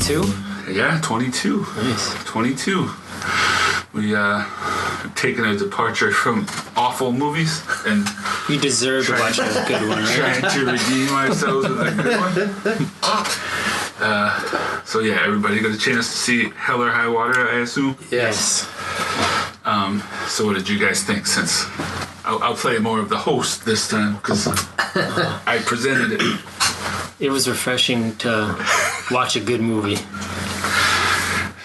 22? Yeah, 22. Nice. 22. We taken a departure from awful movies and You deserve to watch a good one, right? trying to redeem ourselves with a good one. So yeah, everybody got a chance to see Hell or High Water, I assume. Yes. So what did you guys think? Since I'll play more of the host this time because I presented it. It was refreshing to watch a good movie.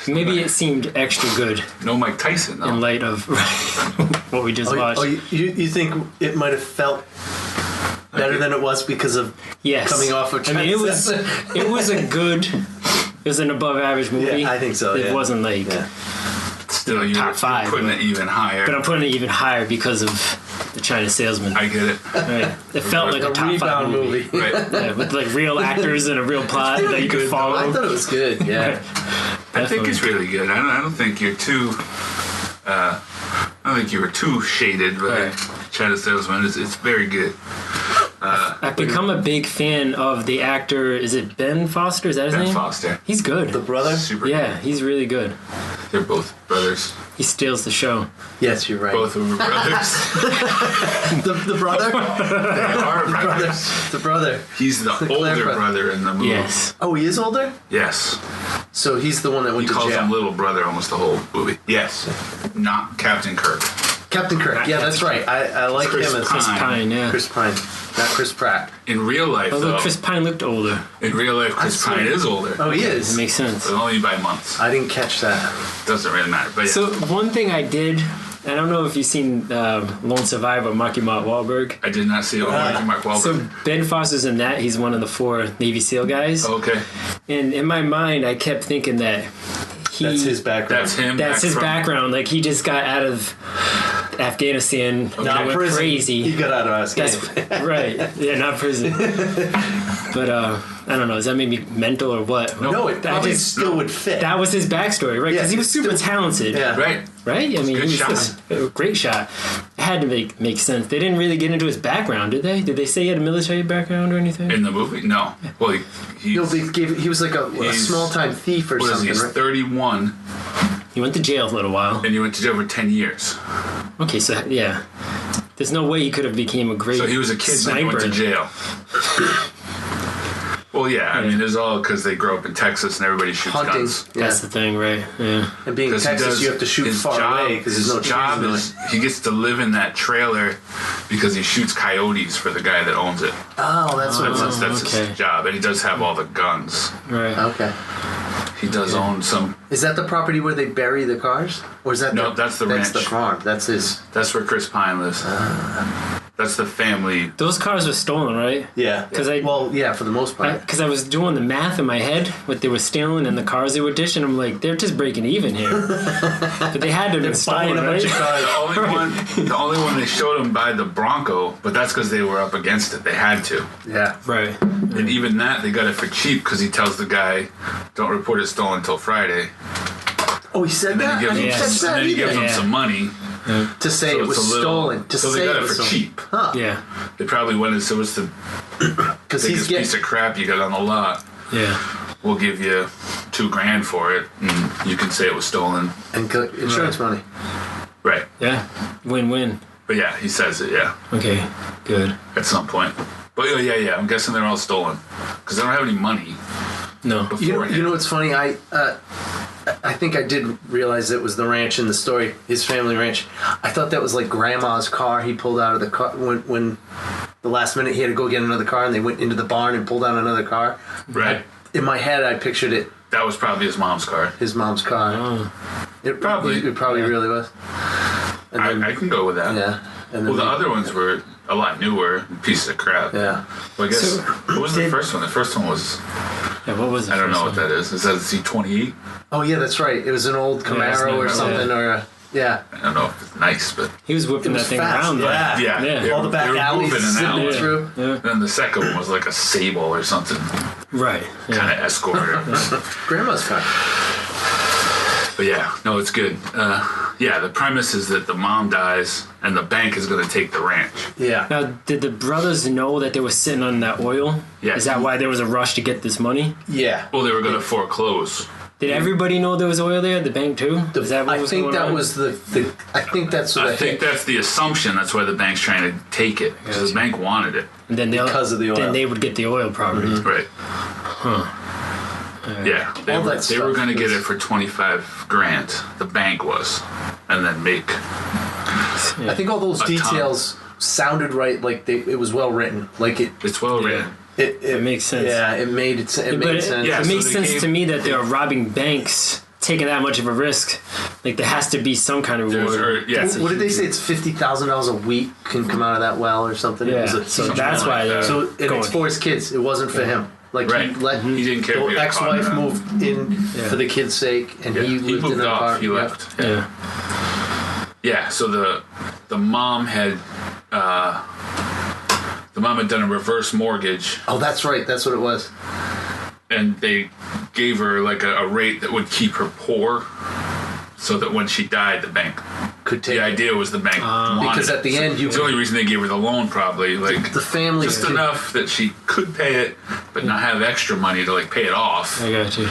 Maybe it seemed extra good No Mike Tyson though. in light of what we just watched. You think it might have felt better than it was because of Yes. coming off of I mean, it was an above average movie. Yeah, I think so. It wasn't like, Still, you're top five, putting it even higher. but I'm putting it even higher because of the China Salesman. I get it. Right. It felt like a top rebound 5 movie. movie. Right. Yeah, with like real actors and a real plot that you could follow. I thought it was good. Yeah. I think it's really good. I don't think you're too. I don't think you were too shaded by China Salesman. It's very good. I've become a big fan of the actor. Is it Ben Foster? Is that his Ben name? Foster. He's good. The brother. Super. Yeah, he's really good. They're both brothers. He steals the show. Yes, you're right. Both of them are brothers. The brother. They are brothers. The brother. He's the older brother in the movie. Yes. Oh, he is older. Yes. So he's the one that He went to calls jail. him little brother almost the whole movie. Yes. Not Captain Kirk. Captain Kirk. Yeah, that's right. I like Chris him as Chris Pine, yeah. Chris Pine, not Chris Pratt. In real life, Although though, Chris Pine looked older. in real life, Chris I Pine swear. is older. Oh, he It is. makes sense. But only by months. I didn't catch that. Doesn't really matter. But yeah. So one thing I did, I don't know if you've seen Lone Survivor, Marky Mark Wahlberg. I did not see it with Mark Wahlberg. So Ben Foster's in that. He's one of the 4 Navy SEAL guys. Okay. And in my mind, I kept thinking that That's his background. That's him. That's back his from- background. Like he just got out of Afghanistan. Not went prison. crazy. He got out of That's Afghanistan. right. Yeah, not prison. But I don't know. Does that make me mental or what? No, it probably just- still would fit. That was his backstory, right? Because Yeah, he was it's super still- talented. Yeah. Right. Right? I mean, Good he shot. was a great shot. It had to make sense. They didn't really get into his background, did they? Did they say he had a military background or anything? In the movie? No. Well, No, he's, he was like a He's- small time thief or what is something, he? He's right? 31, He went to jail for a little while. and he went to jail for 10 years. Okay, so yeah. There's no way he could have became a great So he was a kid when he sniper. went to jail. Well, yeah. I mean, it's all because they grow up in Texas and everybody shoots Hunting. guns. Yeah. That's the thing, right? Yeah. And being in 'Cause he Texas, does- you have to shoot his far job- away because there's his no job trees. is he gets to live in that trailer because he shoots coyotes for the guy that owns it. Oh, that's what it was. That's okay. his job, and he does have all the guns. Right. Okay. He does own some. Is that the property where they bury the cars? Or is that No, that's the That's the ranch. farm. That's his. That's where Chris Pine lives. That's the family. Those cars were stolen, right? Yeah. 'Cause I- Well, yeah, for the most part. Because I was doing the math in my head, what they were stealing and the cars they were dishing. I'm like, they're just breaking even here. But they had to have been Buying stolen, a bunch right? of cars. The only one they showed him by the Bronco, but that's because they were up against it. They had to. Yeah. Right. And even that, they got it for cheap because he tells the guy, "Don't report it stolen until Friday." Oh, he said And then that? he gives I him, didn't catch and that then he gives either. him Yeah. some money. To say So it was it's a little- stolen. To so they say got it it was for stolen. cheap. Huh. Yeah. They probably went and said, "What's the Because he's biggest piece getting. of crap you got on the lot? Yeah. We'll give you $2,000 for it, and you can say it was stolen." And insurance money. Right. Yeah. Win-win. But yeah, he says it. Yeah, Okay. Good. at some point. But yeah. I'm guessing they're all stolen because they don't have any money No. beforehand. You know what's funny? I think I did realize it was the ranch in the story, his family ranch. I thought that was like grandma's car. He pulled out of the car when the last minute he had to go get another car, and they went into the barn and pulled out another car. Right. In my head, I pictured it That was probably his mom's car. his mom's car. Oh. It Probably. It probably really was. And then, I can go with that. yeah. And Well, then the other ones were a lot newer, pieces of crap. yeah. Well, I guess So, what was the first one? The first one was Yeah, what was it? I don't know what that is. Is that a C28? Oh yeah, that's right. It was an old it's Camaro new, or yeah. something, or a, yeah. I don't know if it's nice, but He was It whipping was that thing fast. around. Yeah. yeah. Yeah. they All the were- back they were alleys moving and zipping out. through. Yeah. Then the second one was like a Sable or something, Right. Yeah. kind of escort. Grandma's car. But yeah, no, it's good. Yeah, the premise is that the mom dies and the bank is going to take the ranch. Yeah. Now, did the brothers know that they were sitting on that oil? Yeah. Is that why there was a rush to get this money? Yeah. Well, they were going to foreclose. Did everybody know there was oil there at the bank too? Is that what I was think going that on? was the I think that's what I think that's the assumption. That's why the bank's trying to take it. Because the bank wanted it. And then because of the oil. Then they would get the oil properties. Right. Yeah, they were going to get it for $25,000. The bank was, and then make. I think all those A ton. details sounded right. Like it was well written. Like It's well written. It makes sense. Yeah, it made it. It But made sense. yeah, it so makes they sense gave- to me that they are robbing banks, taking that much of a risk. Like there has to be some kind of reward. Yeah. What did they say? It's $50,000 a week can come out of that well or something. Yeah, It was a so huge that's amount. why they're So and going. it's for his kids. It wasn't for him. Like Right. He didn't care if he The got ex-wife caught or not. moved in for the kids' sake, and Yeah, he he lived in moved that off. apartment. He Yeah. left. Yeah. Yeah. So the mom had done a reverse mortgage, Oh, that's right. That's what it was. and they gave her like a rate that would keep her poor, so that when she died, the bank. Could take The idea was the bank wanted because it. at the end you It's the only reason they gave her the loan, probably like the family just enough that she could pay it, but not have extra money to like pay it off, I got you.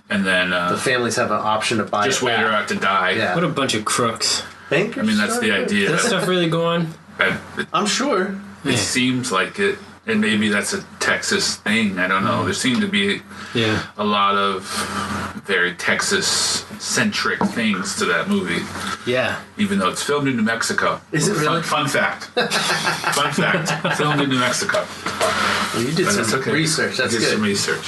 and then the families have an option to buy just it wait her back. out to die. Yeah. What a bunch of crooks. Bankers I mean, that's the are- idea. Does that stuff really go on? I'm sure. It seems like it, and maybe that's a Texas thing. I don't know. There seem to be Yeah. a lot of very Texas-centric things to that movie, Yeah. even though it's filmed in New Mexico. Is it really? Fun fact. Fun fact. Filmed in New Mexico. Well, you did But some that's okay. research. That's I did good. some research.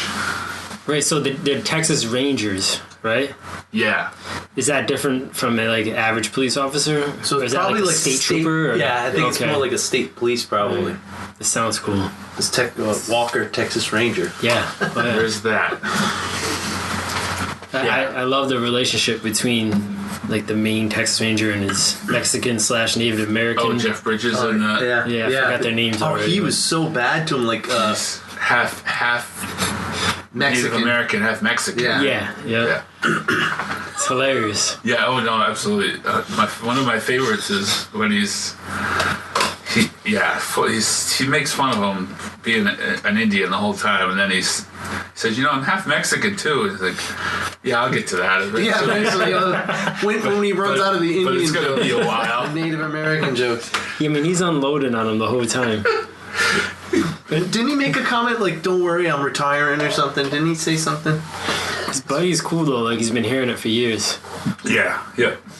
Right, so they're Texas Rangers, right? Yeah. Is that different from a like average police officer? So or it's is that probably like a like state trooper? Or? Yeah, I think it's Okay. more like a state police probably. It sounds cool. It's Walker, Texas Ranger. Yeah. Oh, yeah. There's that. I love the relationship between like the main Texas Ranger and his Mexican / Native American. Oh, Jeff Bridges and Yeah, I forgot their names Oh, already. he was so bad to him, like he's half Mexican. Native American, half Mexican. Yeah. Yeah. Yeah. It's hilarious. Yeah, oh no, absolutely. One of my favorites is when he makes fun of him being an Indian the whole time, and then he says, I'm half Mexican too. And he's like, yeah, I'll get to that. Yeah, eventually, when he runs out of the but Indian it's gonna be a jokes, while. Native American jokes. Yeah, I mean, he's unloading on him the whole time. Didn't he make a comment like, "Don't worry, I'm retiring" or something? Didn't he say something? His buddy's cool though. Like he's been hearing it for years. Yeah.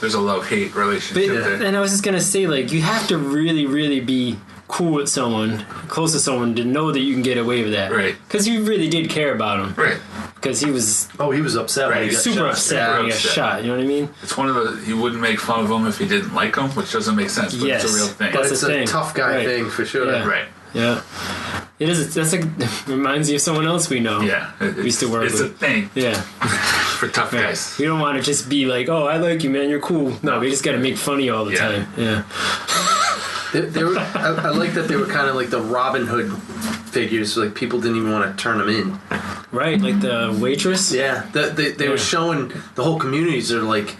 There's a love-hate relationship there. And I was just gonna say, like, you have to really, really be cool with someone, close to someone, to know that you can get away with that. Right. Because you really did care about him. Right. Because he was Oh, he was upset when he got super shot. upset when he got upset. shot. You know what I mean? It's one of the, he wouldn't make fun of him if he didn't like him, which doesn't make sense, but Yes. it's a real thing. But That's it's the a thing. tough guy Right. thing for sure. Yeah. Right. Yeah. It is. That's like reminds me of someone else we know. Yeah. We used to work it's a with. thing Yeah. for tough guys. You don't want to just be like, oh, I like you, man. You're cool. No, we just got to make fun of you all the Yeah. time. Yeah. They were, I like that they were kind of like the Robin Hood figures. Like people didn't even want to turn them in. Right. Like the waitress. Yeah, they were showing the whole communities are like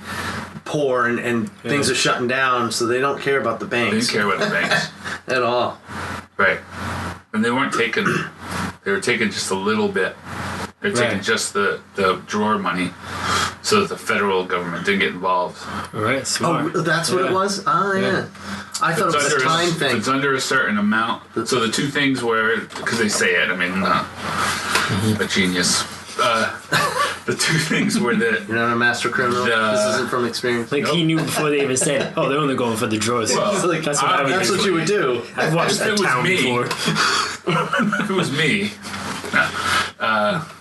poor and things are shutting down, so they don't care about the They banks didn't care about the banks. at all. Right. And they weren't taking, they were taking just a little bit. They were taking Right. just the drawer money so that the federal government didn't get involved. All right. Smart. Oh, that's what it was? Oh, yeah. I thought it was a time If thing. it's under a certain amount. So the two things were, because they say it, I mean, I'm not a genius. The two things were that You're not a master criminal? This isn't from experience? Like he knew before they even said, "Oh, they're only going for the drawers." Well, It's like, that's what I would that's do. what you would do. I've watched If that it was town me- before. if it was me,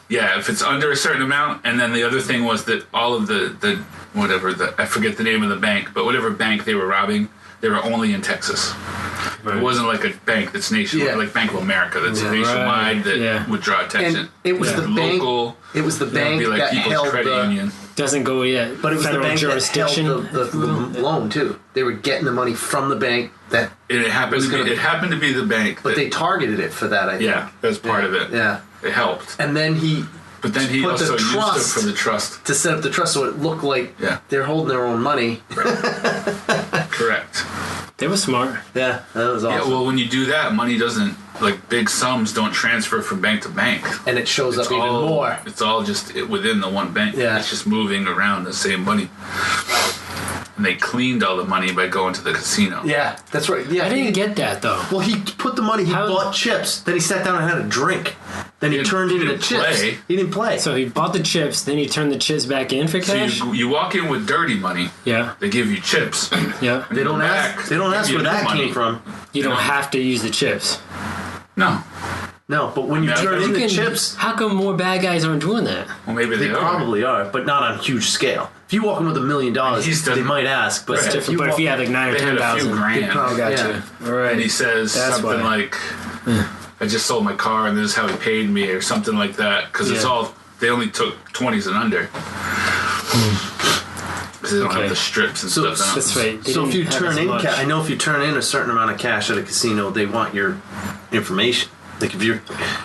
yeah, if it's under a certain amount, and then the other thing was that all of the I forget the name of the bank, but whatever bank they were robbing, they were only in Texas. Right. It wasn't like a bank that's nationwide, Yeah. like Bank of America that's Yeah. nationwide that Yeah. would draw attention. And it was the bank. Local, It was the it'd bank be like that People's held Credit the. Union. Doesn't go yet. But it was the federal bank jurisdiction. that held the loan too. They were getting the money from the bank that, And it happened was to be, gonna- it happened to be the bank but that, they targeted it for that. I think. yeah, that's part of it. Yeah. It helped. And then he But then he put the also used it trust for the trust. to set up the trust, so it looked like Yeah. they're holding their own money. Correct. They were smart. Yeah, that was awesome. Yeah, well, when you do that, money doesn't, like, big sums don't transfer from bank to bank. And it shows It's up even all, more. It's all just within the one bank. Yeah. It's just moving around the same money. And they cleaned all the money by going to the casino. Yeah, that's right. Yeah, I didn't get that though. Well, he put the money. He How- bought chips. Then he sat down and had a drink. Then he turned he in the didn't chips. play. He didn't play. So he bought the chips, then he turned the chips back in for So cash. you walk in with dirty money. Yeah, They give you chips. yeah. they don't ask. They don't ask where that came from. You don't have to use the chips. No. No, but when you Yeah, turn you in the Can- chips, How come more bad guys aren't doing that? Well, maybe they they are. probably are, but not on a huge scale. If you walk in with $1 million, He's they done- might ask. But Right. Different. But if you had like 9 or They had a few 10,000, grand. probably- I got Yeah. you. All right. And he says That's something why. like, I just sold my car and this is how he paid me or something like that. Because it's Yeah. all, they only took 20s and under. Because they don't Okay. have the strips and So- stuff out. That's right. They So if didn't you have turn as in much. cash, I know if you turn in a certain amount of cash at a casino, they want your information. Like if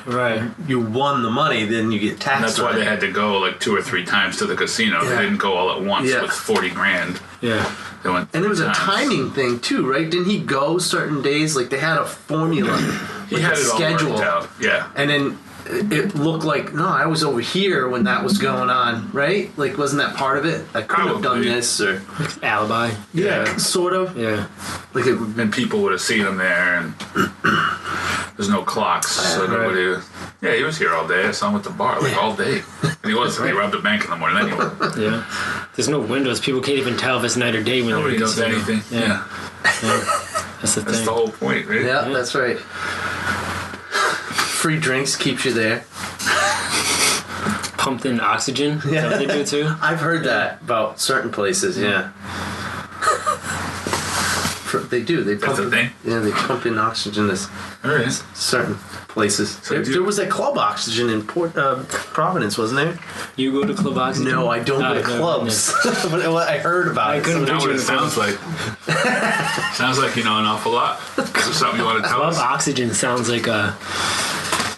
Right. you won the money, then you get taxed. And that's why on they it. had to go like 2 or 3 times to the casino. Yeah. They didn't go all at once Yeah. with 40 grand. Yeah. They went And it was a 3 times. timing thing too, right? Didn't he go certain days? Like they had a formula, He like had a it all schedule, worked out. Yeah. and then it looked like no, I was over here when that was going on, right? Like wasn't that part of it? I could have done Probably. this, or Alibi. Yeah. sort of. Yeah. Like it, And people would have seen him there, and there's no clocks, so Right. nobody. Yeah, he was here all day. I saw him at the bar like all day. And he was. He robbed a bank in the morning anyway. Yeah. There's no windows. People can't even tell if it's night or day when Nobody they're does in the anything. casino. Yeah. That's the That's thing. the whole point, right? yeah, that's right. Free drinks keeps you there. Pumped in oxygen. Is that what they do too? I've heard that about certain places. Yeah. They do. They pump. That's a thing? Yeah, they pump in oxygen to All right. certain places. So There, do- there was that club oxygen in Providence, wasn't there? You go to Club Oxygen? No, I don't go to I've never been clubs. But what I heard about I it. couldn't Know picture what it sounds like. Sounds like you know an awful lot. Is there something you want to tell Club us? Oxygen sounds like a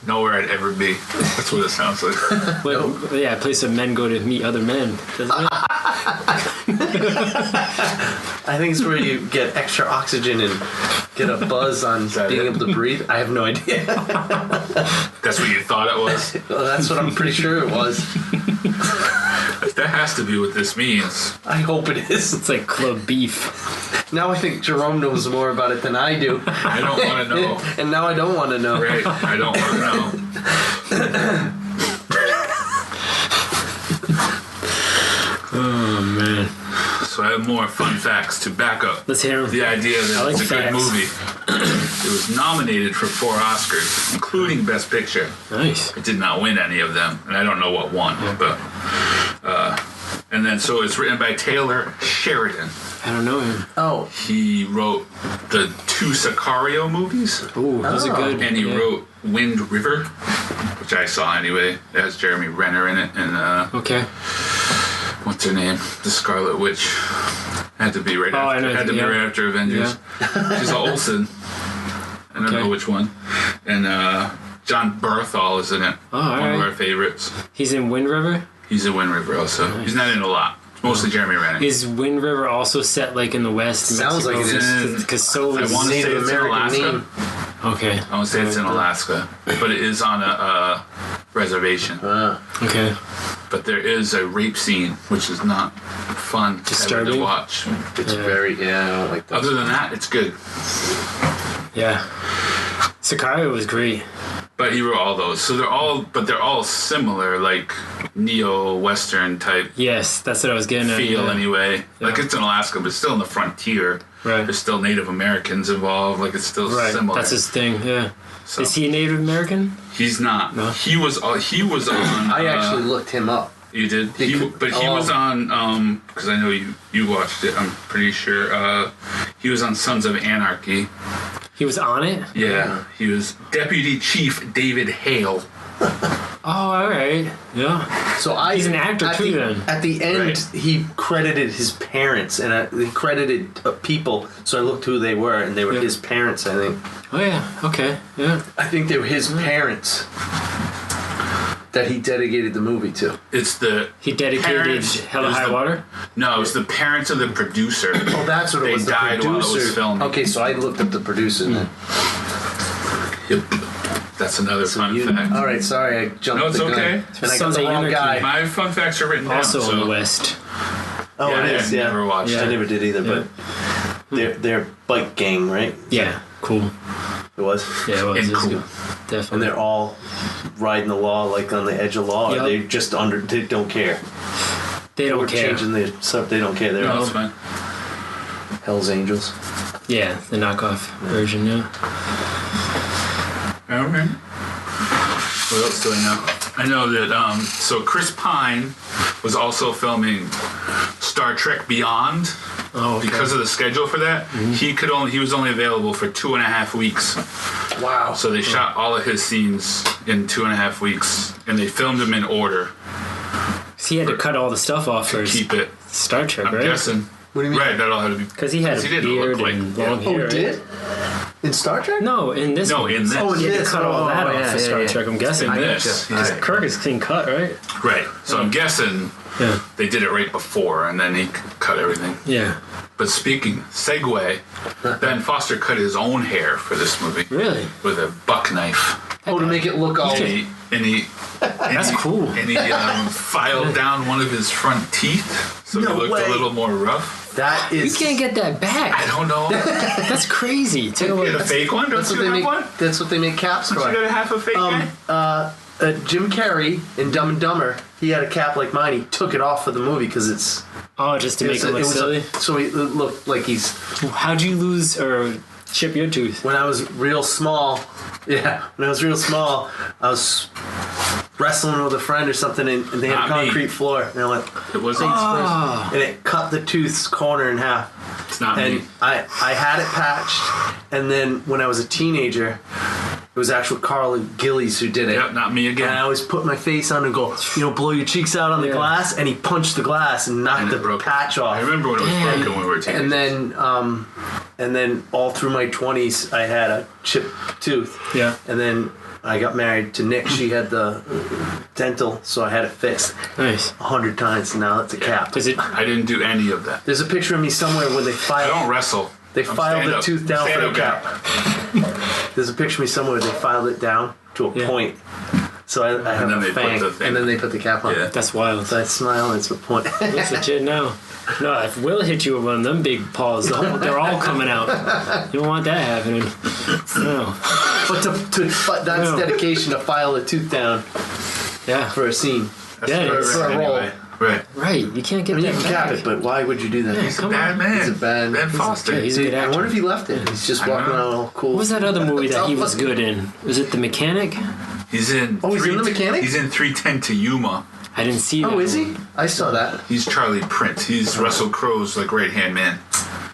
Nowhere I'd ever be. That's what it sounds like. yeah, a place where men go to meet other men, doesn't it? I think it's where you get extra oxygen and get a buzz on that being it? able to breathe. I have no idea. That's what you thought it was. Well, that's what I'm pretty sure it was. That has to be what this means. I hope it is. It's like Club Beef. Now I think Jerome knows more about it than I do. I don't want to know. And now I don't want to know. Right? I don't want to know. Oh man. So I have more fun facts to back up Let's hear 'em. the idea that I like it's a good facts. movie. It was nominated for 4 Oscars, including Best Picture. Nice. It did not win any of them, and I don't know what won. But and then so it's written by Taylor Sheridan. I don't know him. Oh, He wrote the 2 Sicario movies, Ooh, those are good. and he Yeah. wrote Wind River, which I saw anyway. It has Jeremy Renner in it, and Okay. what's her name? The Scarlet Witch. Had to be right Oh, I after. know, Had to be yeah. right after Avengers. She's a Olsen. I don't Okay. know which one. And John Berthal is in it. Oh, One alright. of our favorites. He's in Wind River. He's in Wind River also. He's not in a lot. It's mostly Jeremy Renner. Is Wind River also set like in the West? Sounds like it is. Because so I is want to say Native it's in American Alaska. name. Okay. I want to say it's in Alaska, but it is on a reservation. Okay. But there is a rape scene, which is not fun ever to Disturbing? watch. It's Yeah. very, I don't like that. Other than that, it's good. Yeah. Sicario was great. But he wrote all those, so they're all similar, like neo-western type Yes, that's what I was getting at. feel yeah. anyway. Like Yeah. it's in Alaska, but it's still in the frontier. Right. There's still Native Americans involved. Like it's still Right. similar. That's his thing. Yeah. So, Is he a Native American? he's not. No? He was on. I actually looked him up. You did. He Oh. was on. Because I know you watched it. I'm pretty sure. He was on Sons of Anarchy. He was on it. Yeah. He was Deputy Chief David Hale. Oh, all right. Yeah. So He's an actor at too, the, then. At the end, Right. he credited his parents, and he credited people. So I looked who they were, and they were Yeah. his parents. I think. Oh yeah. Okay. Yeah. I think they were his parents. that he dedicated the movie to? It's the He dedicated parents- Hell it or was High the- Water? No, it was the parents of the producer. Oh, that's what it They was. The died while it was producer. filming. Okay, so I looked up the producer then. Yep. That's another fun fact. All right, sorry, I jumped No, it's the gun. okay. And I got the Sunday wrong Anarchy. guy. My fun facts are written Also down. in so the West. Oh, yeah, it is. I've Yeah, never watched Yeah. I it. never did either, but they're bike gang, right? Yeah, cool. It was. Yeah, it was. And It was cool. good. And Definitely. they're all riding the law, like on the edge of law. Yep. Or they just they don't care. They We're don't care. changing the stuff. They don't care. They're No, all it's fine. Hell's Angels. Yeah, the knockoff version, yeah. All right. What else do I know? I know that, so Chris Pine was also filming Star Trek Beyond. Oh, okay. Because of the schedule for that, he was only available for 2.5 weeks. Wow. So they shot all of his scenes in 2.5 weeks, and they filmed them in order So he had to cut all the stuff off to for his keep it. Star Trek, I'm right? guessing. What do you mean? Right, that all had to be. Because he had a He didn't beard look like- and yeah. long hair. Oh, right? did? In Star Trek? No, in this No, one. in this. Oh, in He had this. to cut all that Oh, off yeah, for Star yeah, Trek, I'm guessing. In I this. gotcha. He's- Alright. Kirk is clean cut, right? Right. So I'm guessing Yeah. they did it right before, and then he cut everything. Yeah. But speaking, segue, Ben Foster cut his own hair for this movie Really? with a buck knife. Oh, to make it look all. That's cool. And he filed down one of his front teeth, so No he looked way. a little more rough. That You is. can't get that I back. don't know. That's crazy. Take Get away a fake one? Don't That's what you they have make. one? That's what they make caps Don't for. you got a half a fake guy? Jim Carrey in Dumb and Dumber, he had a cap like mine. He took it off for the movie because it's. Oh, just to make it look silly? So he looked like he's. How'd you lose or chip your tooth? When I was real small, when I was real small, I was wrestling with a friend or something, and they had a Not me. concrete floor, and I went, It wasn't. Ah. and it cut the tooth's corner in half. It's not And me. I had it patched, and then when I was a teenager, it was actually Carl Gillies who did it. Yep, not me And I again. always put my face on and go, blow your cheeks out on the Yeah. glass, and he punched the glass and knocked And the it broke. patch off. I remember when it was Damn. broken when we were teenagers. And then all through my 20s, I had a chipped tooth. Yeah. And then I got married to Nick. She had the dental, so I had it fixed Nice. 100 times. And now it's a cap. Does it? I didn't do any of that. There's a picture of me somewhere when they I filed. don't wrestle. They I'm filed the stand-up. tooth down for the Stand-up cap. guy. There's a picture of me somewhere where they filed it down to a Yeah. point. So I have then a they put fang, the thing- and then they put the cap on. Yeah. That's wild. So I smile, and it's a point. Looks legit now. No, if Will hit you with one of them big paws, they're all coming out. You don't want that happening. No. but that's No. dedication to file a tooth down Yeah. for a scene. That's Yeah, for it's a role. anyway. Right. Right. You can't get I mean, that you can back. cap it, but why would you do that? He's a come bad on. man. He's a bad- Ben he's a- Foster. he's a Dude, good I actor. wonder if he left it. He's just I walking know. around all cool. What was that other movie that he It's was all good in? Was it The Mechanic? He's in. Oh, he's in The Mechanic? He's in 310 to Yuma. I didn't see that. Oh, is he? movie. I saw that. He's Charlie Prince. He's Russell Crowe's right hand man.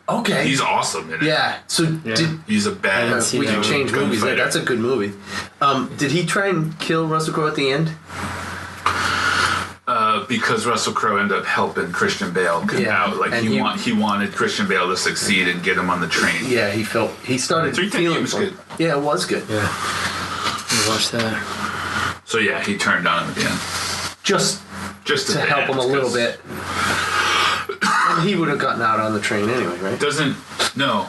Okay. He's awesome in it. yeah. So Yeah. did He's a bad. didn't see we that can one. change movies? Gunfighter. That's a good movie. Did he try and kill Russell Crowe at the end? Because Russell Crowe ended up helping Christian Bale get Yeah, out. Like and he wanted Christian Bale to succeed and get him on the train. Yeah, he started 310 feeling was good. Yeah, it was good. Yeah. I watched that. So yeah, he turned on him again. Just Just to at the help end, him a little 'cause bit. And he would have gotten out on the train anyway, right? Doesn't no.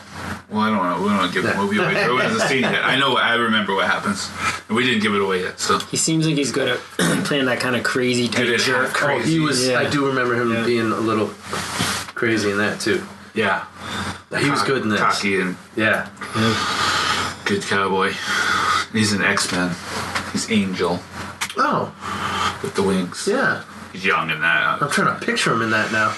Well, I don't know. We don't want to give the movie away. Everyone hasn't seen it yet. I know. I remember what happens, and we didn't give it away yet. So He seems like he's good at playing that kind of crazy type Good at jerk. half Oh, crazy. he was. Yeah. I do remember him Yeah. being a little crazy in that too. yeah, He was good in this. cocky and Yeah. good cowboy. He's an X-Men. He's Angel Oh, with the wings. yeah. He's young in that. I'm trying to picture him in that now.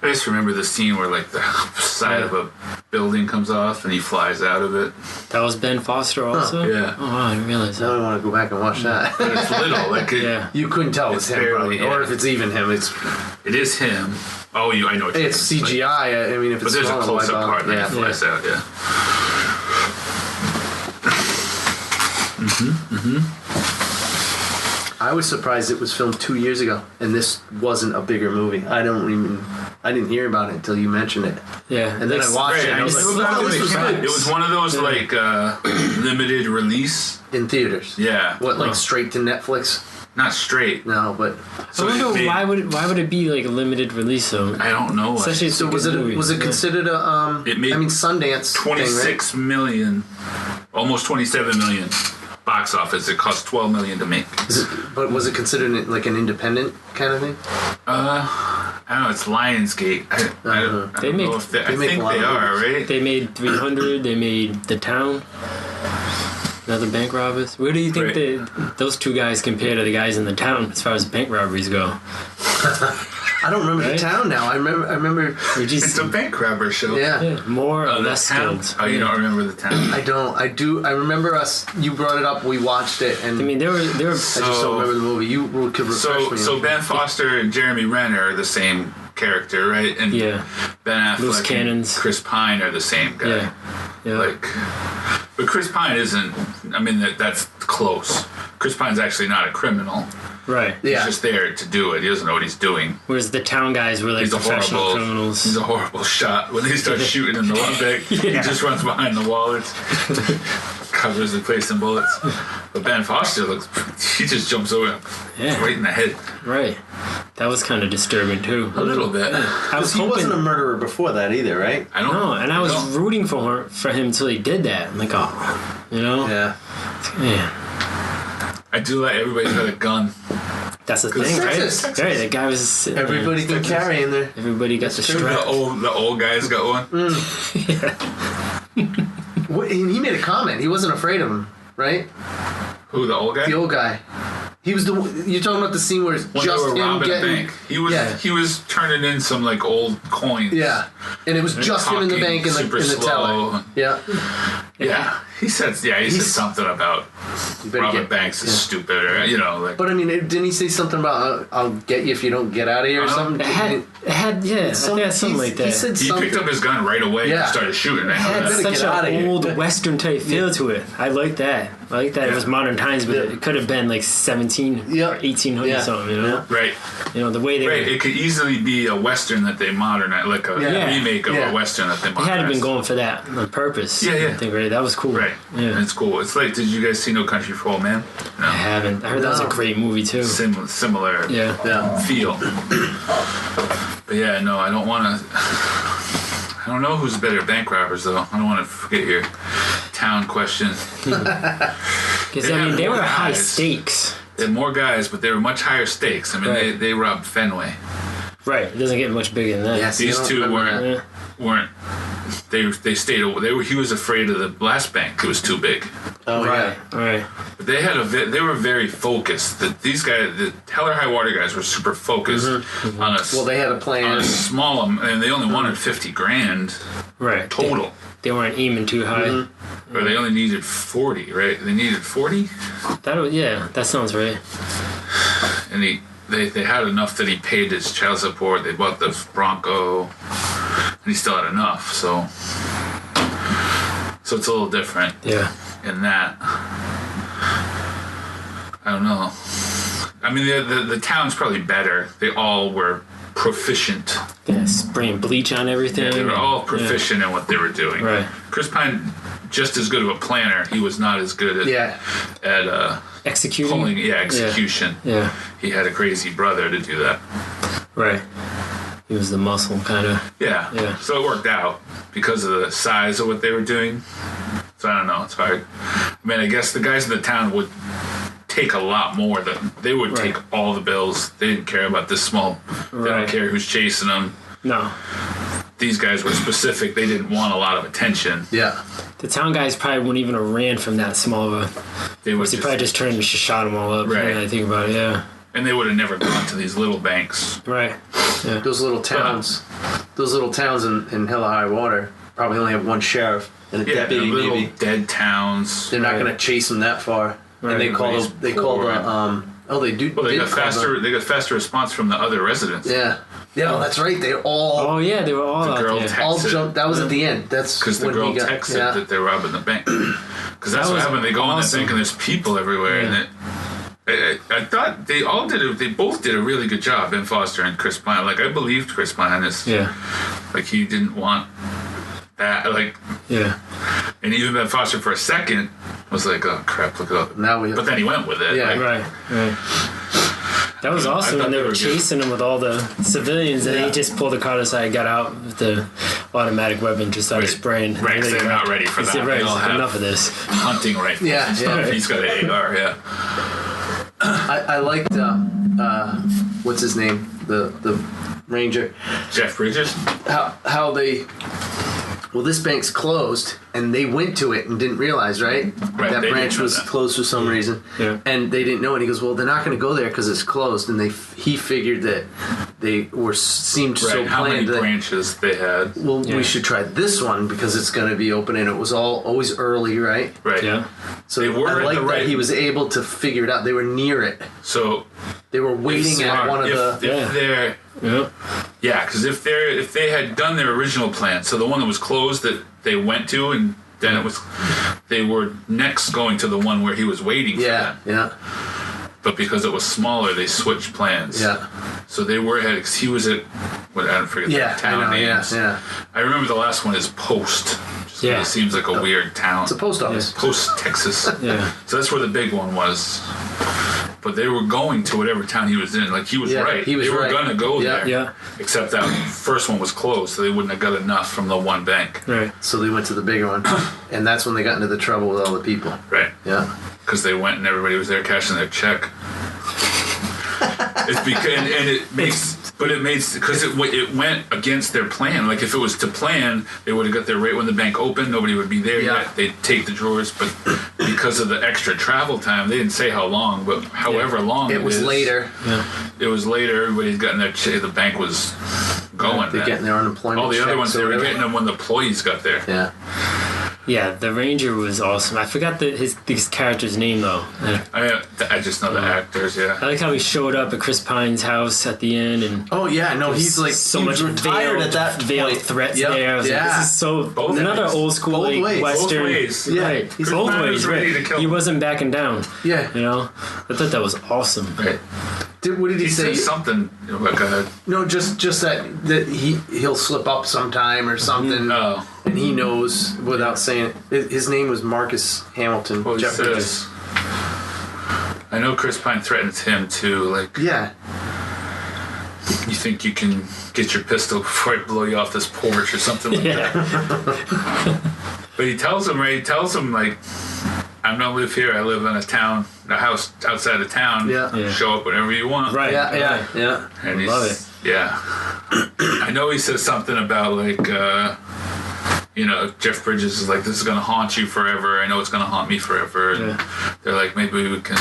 I just remember the scene where the side of a building comes off and he flies out of it. That was Ben Foster also? Yeah. Oh, wow, I didn't realize Now that. I want to go back and watch that. But it's little. Yeah. You couldn't tell it's him, barely, probably. Or yeah. if it's even him, it's It is him. Oh, I know. What you it's mean. Like- CGI. I mean, if but it's there's a small, close-up why part bother? that Yeah. he flies out. Yeah. I was surprised it was filmed 2 years ago, and this wasn't a bigger movie. I didn't hear about it until you mentioned it, Yeah. and then I watched it. And I was It like, was, "Oh, this was good." it was one of those limited release. In theaters. Yeah. What, like straight to Netflix? not straight. No, but So I wonder it made- why would it be like a limited release though? I don't know. Especially so was it considered a It made Sundance 26 thing, million, almost 27 million box office. It cost 12 million to make. right? But was it considered like an independent kind of thing? I don't know. It's Lionsgate. I They don't make- know if they, I they make think a lot they of are, movies. right? They made 300. They made The Town. Another bank robbers. Where do you think those two guys compare to the guys in The Town as far as bank robberies go? I don't remember Right? the town now. I remember. Would you It's a bank robber show. Yeah. more or The less town. skilled? Oh, you don't remember the town? I don't. I do. I remember us. You brought it up. We watched it, and I mean, they were. I just don't remember the movie. You could refresh me. So Ben Foster and Jeremy Renner are the same character, right? And Yeah. Ben Loose Affleck and cannons. Chris Pine are the same guy. Yeah. Yeah. Like, but Chris Pine isn't. I mean, that's close. Chris Pine's actually not a criminal. Right. Yeah. He's just there to do it. He doesn't know what he's doing. Whereas the Town guys were like He's a professional horrible. criminals. He's a horrible shot. When they start shooting in the one bag, he just runs behind the wall. Covers the place in bullets. But Ben Foster looks. He just jumps over, Yeah. right in the head. Right. That was kind of disturbing too. A little bit. I was he hoping. wasn't a murderer before that either, right? I don't. No, and I was don't. rooting for him until he did that. I'm like, oh, you know, Yeah. yeah. I do like everybody's got a gun. That's the It's thing, right? Texas. Right, that guy was sitting there. Everybody can carry in there. Everybody got the true. strap. The old guy's got one. And he made a comment. He wasn't afraid of him, right? Who, the old guy? The old guy. He was the. You're talking about the scene where it's When just they were him robbing a getting. bank. He was Yeah. he was turning in some like old coins. Yeah, and it was just him in the talking bank in super the slow. teller. Yeah, Yeah. He said something about you better robbing get. banks is yeah. stupid, or like. But I mean, didn't he say something about I'll get you if you don't get out of here or something? It had, yeah, something like that. He said He something. picked up his gun right away Yeah. and started shooting. I It know had that. better such get outta an here. old Western type feel to it. I like that. I like that. It was modern times, but it could have been like 17 Yeah. or 1800 Yeah. something, you know? Right. You know, the way they Right. It could easily be a Western that they modernize, like a Yeah. remake of Yeah. a Western that they They modernize. had been going for that on purpose. Yeah, yeah. I think, right? That was cool. Right. Yeah. It's cool. It's like, did you guys see No Country for Old Men? No. I haven't. I heard that was a No. great movie, too. Similar Yeah. Yeah. feel. But yeah, no, I don't want to. I don't know who's better bank robbers, though. I don't want to forget your town question. Because, They I mean, had they more were high guys. stakes. They had more guys, but they were much higher stakes. I mean, Right. they robbed Fenway. Right. It doesn't get much bigger than that. Yes. These I don't two remember Yeah. weren't. They stayed. He was afraid of the last bank. It was too big. Oh Right. yeah. Right. But they had they were very focused. These guys, the Hell or High Water guys, were super focused on a Well, they had a on plan. a small, and they only wanted 50 grand Right. total, They weren't aiming too high. or they only needed 40. Right? They needed 40, That sounds right. and they had enough that he paid his child support. They bought the Bronco, and he still had enough. So it's a little different Yeah. in that. I don't know. I mean, the town's probably better. They all were proficient. Yeah, spraying bleach on everything. Yeah, they were all Yeah. proficient in what they were doing. Right. Chris Pine, just as good of a planner. He was not as good at Yeah. Executing. pulling. Yeah, execution. Yeah. He had a crazy brother to do that. Right. He was the muscle, kind of. Yeah. Yeah. So it worked out because of the size of what they were doing. So I don't know. It's hard. I mean, I guess the guys in the town would take a lot more. They would Right. take all the bills. They didn't care about this small. They Right. don't care who's chasing them. No. These guys were specific. They didn't want a lot of attention. Yeah. The town guys probably wouldn't even have ran from that small of a. They would He just, probably just turned and shot them all up. Right. Yeah, I think about it. Yeah. and they would have never gone to these little banks. Right. Yeah. Those little towns. Those little towns in Hell or High Water probably only have one sheriff and a Yeah, deputy. little Maybe dead towns. they're not Right. going to chase them that far. Right. And they call Everybody's the poor. they do. Well, they did got call faster. They got faster response from the other residents. Yeah. Yeah, well, that's right. They all Oh yeah, they were all The out girl there. texted- all jumped. That was at the end. That's Because the when girl he got, texted yeah. that they're robbing the bank. Because that's That what was happened. They go in that awesome. bank and there's people everywhere, Yeah. and I thought they both did a really good job. Ben Foster and Chris Pine. Like I believed Chris Pine is Yeah. like he didn't want that. Like, Yeah. and even Ben Foster for a second was like, oh crap, look at all. Now we. But then he went with it. Yeah. like, Right. Right. That was awesome, thought and they they were were chasing him with all the civilians, and he just pulled the car aside, got out with the automatic weapon, just started spraying. Right, 'cause they're not ready for He that. said, right, They all have enough of this. hunting rifles. Yeah, and stuff. yeah. He's got an AR. Yeah. I liked what's his name, the ranger. Jeff Bridges. How they. Well, this bank's closed, and they went to it and didn't realize, right? Right, That they branch didn't know was that. closed for some reason, Yeah. and they didn't know. And he goes, "Well, they're not going to go there because it's closed." And he figured that they seemed Right. so How many planned that. branches they had? Well, Yeah. we should try this one because it's going to be open, and it was always early, right? Right. Yeah. So They were I at like the that right- he was able to figure it out. They were near it. So They were waiting at one of if the. they're Yeah. yeah, because if they had done their original plan, so the one that was closed that they went to, and then they were next going to the one where he was waiting. Yeah, for them. yeah, But because it was smaller, they switched plans. yeah, So they were ahead. Cause he was at what I don't forget yeah. the town I know. Yeah, names. yeah. I remember the last one is Post. Just Yeah. It seems like a weird town. It's a post office. Post, Texas. Yeah. So that's where the big one was. But they were going to whatever town he was in. Like he was Yeah, right. he was they were right. gonna go Yeah. there. Yeah. Except that first one was closed, so they wouldn't have got enough from the one bank. Right. So they went to the bigger one, and that's when they got into the trouble with all the people. Right. Yeah. Because they went and everybody was there cashing their check. It's because and it makes, but it makes because it went against their plan. Like if it was to plan, they would have got there right when the bank opened. Nobody would be there Yeah. yet. They'd take the drawers, but because of the extra travel time, they didn't say how long, but however long It was is, later. Yeah. It was later. Everybody's gotten their check. The bank was going. They're then. getting their unemployment. All the other checks ones, or they were whatever. getting them when the employees got there. Yeah. Yeah, the Ranger was awesome. I forgot his character's name though. I just know the actors. Yeah. I like how he showed up at Chris Pine's house at the end, and Oh yeah, no, he's like so he much was retired veiled, at that veiled point. threats Yep. there. I was like, Yeah. this is so Both another ways. old school Both like ways. Western. Both ways. Yeah. Right. He's Both Pine ways. was ready Right. to kill He him. wasn't backing down. Yeah. You know, I thought that was awesome. Right. What did he He say? said something. Go ahead. No, just that he'll slip up sometime or something, Oh. and he knows without saying it. His name was Marcus Hamilton. Well, he Jeff Bridges. says, I know Chris Pine threatens him too. Like, Yeah. you think you can get your pistol before I blow you off this porch or something like Yeah. that. But he tells him, right? He tells him, like, I don't live here. I live in a house outside of town. Yeah. Yeah. Show up whenever you want. Right. Yeah, yeah, yeah. And he's, Love it. Yeah. I know he says something about, like, Jeff Bridges is like, this is going to haunt you forever. I know it's going to haunt me forever. And Yeah. they're like, maybe we can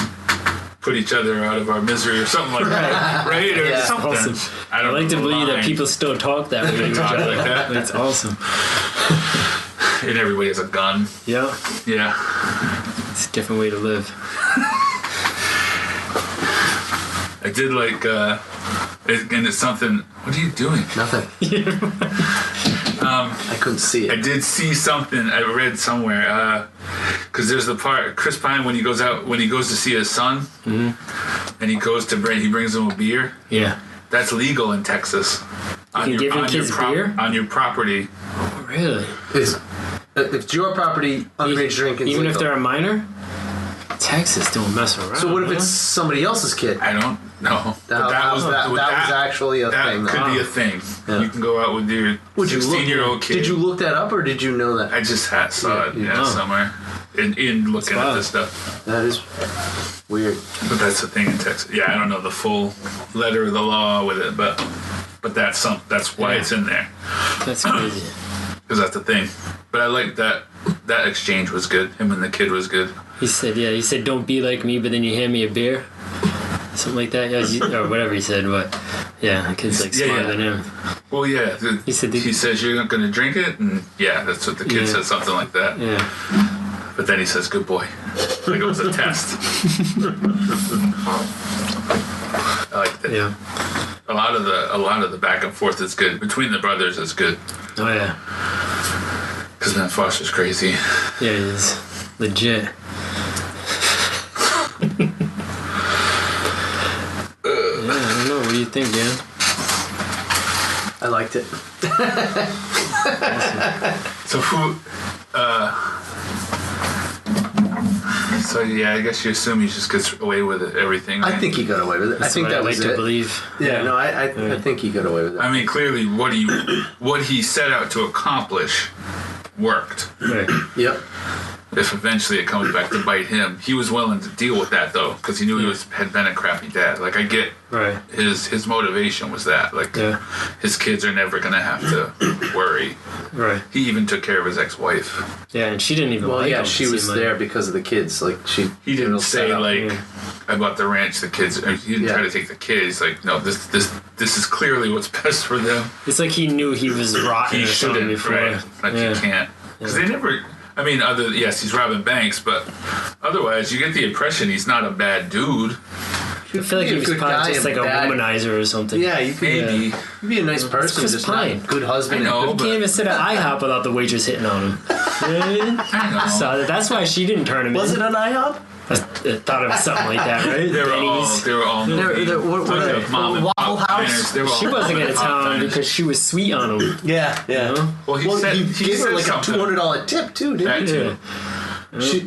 put each other out of our misery or something like that. Right? Or Yeah. something. Awesome. I I don't like to know the believe that line. people still talk that way to each Talk other. like that. It's awesome. And everybody has a gun. Yeah, Yeah. it's a different way to live. I did like, and it's something, what are you doing? Nothing. I couldn't see I it. did see something I read somewhere, because there's the part, Chris Pine, when he goes to see his son, and he brings him a beer, Yeah. that's legal in Texas. can give your kids beer? On your property. Really? If it's your property, underage drinking. Even if they're a minor? Texas don't mess around. So what if huh? it's somebody else's kid? I don't know. That was actually a that thing. could be a thing. Yeah. You can go out with your Would you look- 16-year-old kid. Did you look that up or did you know that? I just saw it Yeah. Oh. somewhere in looking at wild. this stuff. That is weird. But that's the thing in Texas. Yeah, I don't know the full letter of the law with it, but that's why Yeah. it's in there, That's crazy. because that's the thing. But I like that exchange was good. Him and the kid was good. He said, don't be like me, but then you hand me a beer. Something like that. Yeah, or whatever he said, but yeah, the kid's like Yeah, smarter yeah. than him. Well, yeah. He said he says you're not going to drink it, and yeah, that's what the kid Yeah. said, something like that. Yeah. But then he says, "Good boy," like it was a test. I like that. Yeah. A lot of the back and forth is good between the brothers. Is good Oh, yeah. because Ben Foster's crazy. Yeah, he is. Legit. Yeah, I don't know. What do you think, Dan? I liked it. So who? So yeah, I guess you assume he just gets away with everything. Right? I think he got away with it. That's I think what that I was like to it. believe. Yeah, no, I think he got away with it. I mean, clearly, what he set out to accomplish worked. Right. Yep. If eventually it comes back to bite him, he was willing to deal with that though, because he knew he had been a crappy dad. Like I get Right. his motivation was that like his kids are never gonna have to worry. Right. He even took care of his ex-wife. Yeah, and she didn't even Well, like yeah, him. she was there because of the kids. Like He didn't say like Yeah. about the ranch, the kids. He didn't try to take the kids. Like no, this is clearly what's best for them. It's like he knew he was rotten He or something shouldn't, before. right? Like you can't, because they never. I mean, yes, he's robbing banks, but otherwise, you get the impression he's not a bad dude. I feel like he was probably just like a womanizer or something. Yeah, you could Maybe. you'd be a nice person, Chris just Pine. not a good husband. I know. He can't even sit at IHOP without the waitress hitting on him. I know. So that's why she didn't turn him Was in. it an IHOP? I thought it was something like that, right? They were all mom and Waffle pop House? diners. They were all She wasn't going to pop tell him diners. because she was sweet on him. Yeah, yeah. Huh? Well, he gave her said like something. a $200 tip too, didn't That he? too.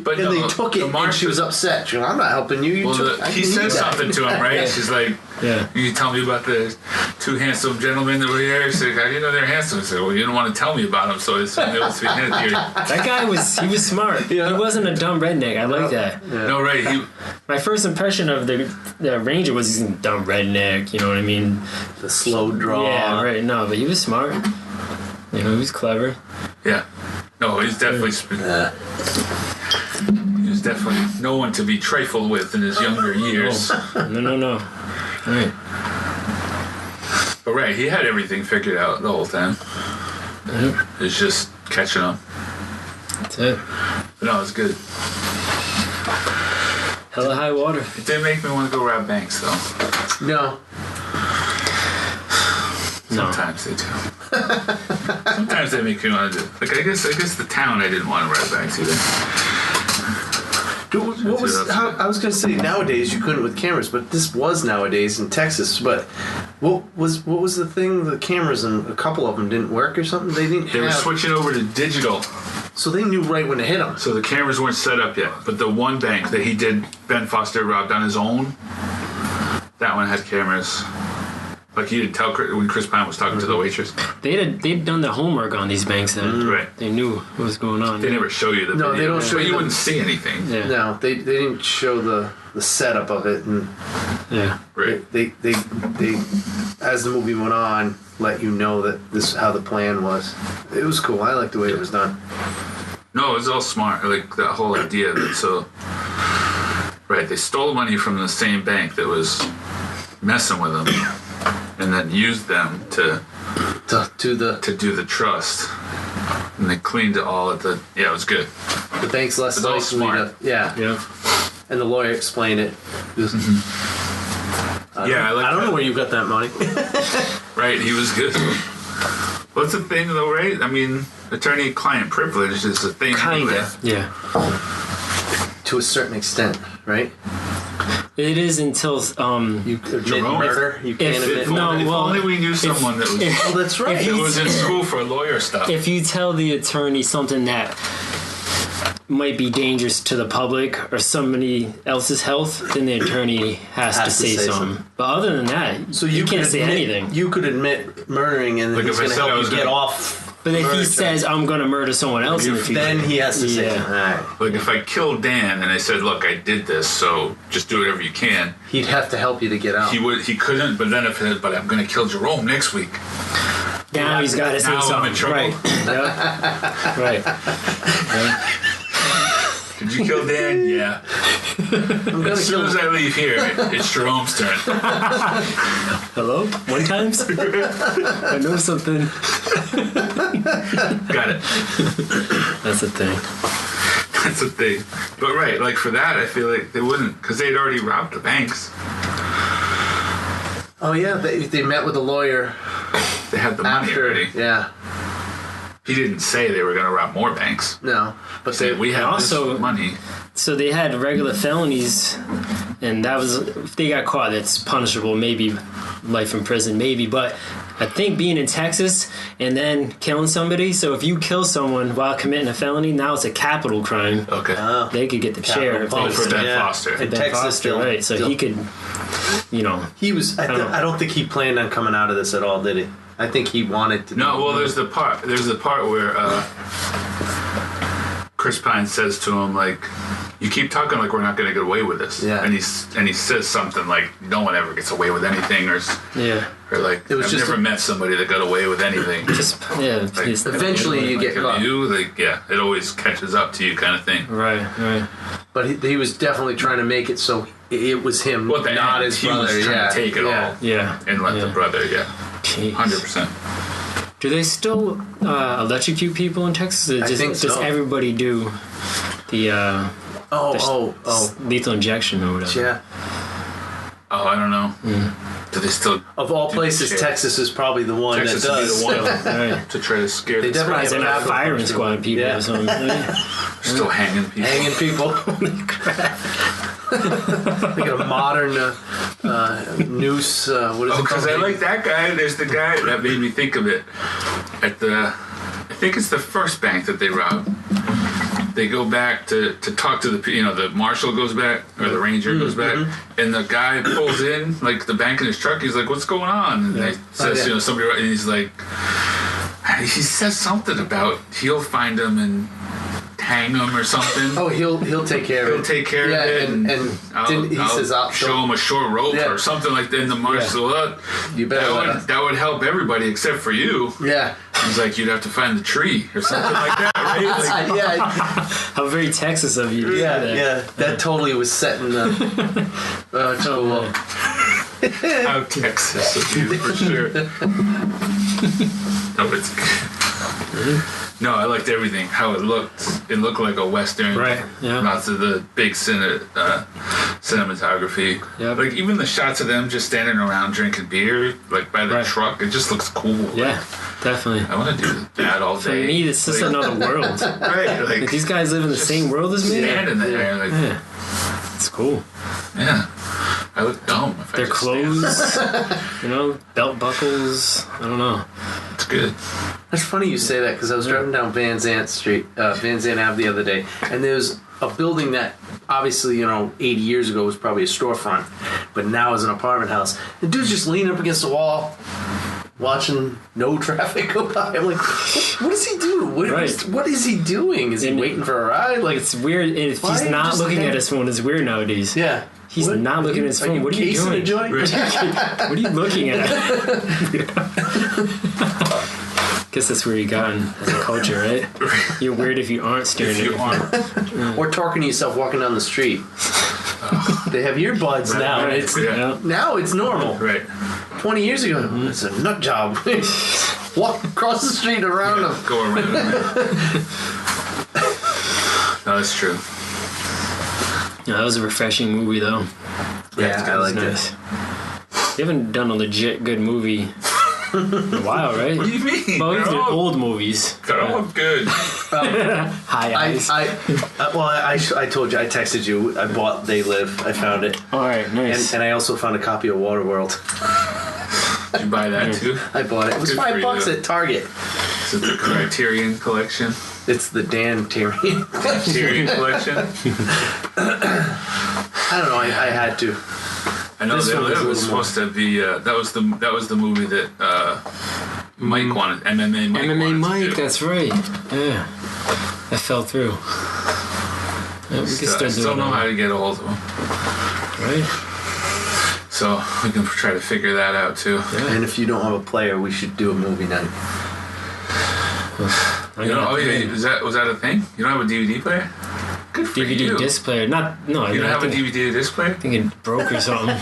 But and no, they took it, the and Marcia- she was upset. She goes, "I'm not helping you. You Well, took." I he didn't said need that." something to him, right? She's like, Yeah. "You tell me about the two handsome gentlemen that were here." She's like, "I didn't know they're handsome." I said, "Well, you didn't want to tell me about them, so I assumed they must be handsome." That guy was smart. Yeah. He wasn't a dumb redneck. I like that. No, right? My first impression of the Ranger was he's a dumb redneck, you know what I mean? The slow draw. Yeah, right. No, but he was smart. You know, he was clever. Yeah. No, he's definitely. He was definitely no one to be trifled with in his younger years. No. Right. But right, he had everything figured out the whole time. It's just catching him. That's it. But no, it's good. Hella high water. It did make me want to go rob banks, though. No. No. Sometimes they do. Sometimes they make me want to do. Like I guess the town I didn't want to rob banks either. What was? I was going to say nowadays you couldn't with cameras, but this was nowadays in Texas. But what was the thing? The cameras and a couple of them didn't work or something. They were switching over to digital, so they knew right when to hit them. so the cameras weren't set up yet. But the one bank that Ben Foster robbed on his own, that one had cameras. Like he didn't tell when Chris Pine was talking to the waitress. They'd done the homework on these banks then. Right. They knew what was going on. They never show you the video. No, they don't show but you you the- wouldn't see anything. Yeah. No, they didn't show the setup of it, and Yeah. Right. they as the movie went on, let you know that this is how the plan was. It was cool. I liked the way it was done. No, it was all smart. Like that whole idea of it. So, right, they stole money from the same bank that was messing with them, and then used them to To the do the trust. And they cleaned it all at the. Yeah, it was good. the bank's less It's all likely smart. yeah. Yeah. And the lawyer explained it. Yeah, I like I don't that. know where you got that money. Right, he was good. What's the thing though, right? I mean, attorney-client privilege is a thing. Kinda. Yeah. To a certain extent, right? It is until You admit Jerome, murder. You can't if- admit. If, No, only, if well, only we knew someone that was Oh, that's right. that was in school for lawyer stuff. if you tell the attorney something that might be dangerous to the public or somebody else's health, then the attorney has to say something. But other than that, So you can't could say admit- anything. You could admit murdering, and Like he's if I going to said I help was you get gonna- off. But if he murder says, I'm going to murder someone else in the future, then he has to say, Yeah. all right. Like if I killed Dan and I said, "Look, I did this, so just do whatever you can," He'd have to help you to get out. he couldn't. But then but I'm going to kill Jerome next week. now he's got to say Now I'm something. in trouble. Right. Yep. Right. Did you kill Dan? Yeah. I'm gonna As soon kill as him. I leave here, it's Jerome's turn. Hello? One times? I know something. Got it. That's the thing. That's the thing. But right, like for that, I feel like they wouldn't, because they'd already robbed the banks. Oh yeah, they met with the lawyer They had the money after. already. Yeah. he didn't say they were going to rob more banks. No, but We have also this money. So they had regular felonies, and that was, if they got caught, that's punishable, maybe life in prison, maybe. But I think being in Texas and then killing somebody, so if you kill someone while committing a felony, now it's a capital crime. Okay. They could get the chair. For Ben Foster. In Ben Texas, Foster, right? So he could, He was. I don't think he planned on coming out of this at all, did he? I think he wanted to. No. Well, there's the part where Chris Pine says to him, like, you keep talking like we're not going to get away with this. Yeah. And he says something like, no one ever gets away with anything, or like, I've never met somebody that got away with anything. Like, eventually you get caught. It always catches up to you, kind of thing. Right. But he was definitely trying to make it so it was him, not his brother. He was trying to take it all. Yeah. And let the brother, Jeez. 100%. Do they still electrocute people in Texas? Or I think so. Does everybody do the lethal injection or whatever? Yeah. Oh, I don't know. Do they still? Of all places, Texas is probably the one Texas that does. Is the one to try to scare. They definitely they're not firing squad people or something. Still hanging people. Hanging people. They got a modern noose. What is it called? Because I like that guy. There's the guy that made me think of it. I think it's the first bank that they robbed. They go back to talk to the marshal goes back, or the ranger goes back, and the guy pulls in, like, the bank in his truck. He's like, what's going on? And he says, somebody, and he's like, he says something about he'll find him and hang him or something. Oh, he'll take care of it. He'll take care of it. And he says, I'll show him a short rope or something like that. And the marshal, you better that would help everybody except for you. Yeah. He's like, you'd have to find the tree or something like that, right? Like, How very Texas of you. That totally was set in the. How Texas of you, for sure. No, it's. No, I liked everything. How it looked. It looked like a Western. Right, yeah. Lots of the big cinematography. Yeah. Like, even the shots of them just standing around drinking beer, like, by the truck, it just looks cool. Yeah, definitely. I want to do that all day. For me, it's just another world. Right. Like, these guys live in the same world as me? Standing there. Like, it's cool. Yeah. I look dumb if their clothes, belt buckles. I don't know. It's good. That's funny you say that, because I was driving down Van Zandt Ave the other day, and there's a building that obviously 80 years ago was probably a storefront, but now is an apartment house. The dude's just leaning up against the wall, watching no traffic go by. I'm like, what does he do? What is he doing? Is he waiting for a ride? Like, it's weird. If he's not looking at his phone, it's weird nowadays. Yeah. He's not looking at his phone. What are you doing? What are you looking at? Guess that's where you got in as a culture, right? You're weird if you aren't staring at your phone. Or talking to yourself walking down the street. They have earbuds now. Right. Now it's normal. Right. 20 years ago, it's a nut job. Walk across the street around them. Go around them. No, that's true. Yeah, that was a refreshing movie, though. Yeah, I liked it. You haven't done a legit good movie in a while, right? What do you mean? Well, we've done old movies. They're all good. High eyes. I told you, I texted you. I bought They Live. I found it. All right, nice. And I also found a copy of Waterworld. Did you buy that too? I bought it. It was $5 at Target. Is it the Criterion Collection? It's the Dan Tyrion Collection. I don't know. I had to. I know that was supposed to be. That was the movie that Mike wanted. MMA Mike. That's right. Yeah, that fell through. Yeah, we can still know how to get a hold of him. Right. So we can try to figure that out too. Yeah. And if you don't have a player, we should do a movie night. Was that a thing? You don't have a DVD player? Good for DVD you. disc player. You don't have a DVD disc player? I think it broke or something.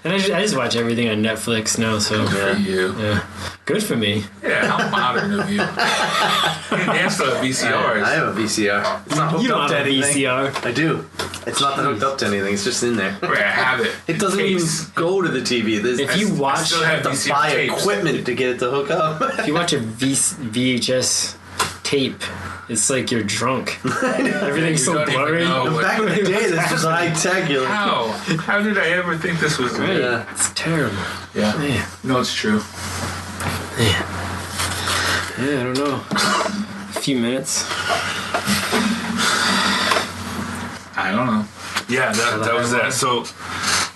And I just watch everything on Netflix now. So good for you. Yeah, good for me. Yeah, how modern of you. And still have VCRs. I have a VCR. It's not hooked up to anything. VCR. I do. It's not hooked up to anything. It's just in there. Where I have it. It doesn't even go to the TV. If you watch, I still have to buy equipment to get it to hook up. If you watch a VHS tape. It's like you're drunk. Everything's so don't even blurry. know what- Back in the day, this was high tech. How? How did I ever think this was Right. Yeah. It's terrible. Yeah. Man. No, it's true. Yeah, I don't know. A few minutes. I don't know. Yeah, that was that. So,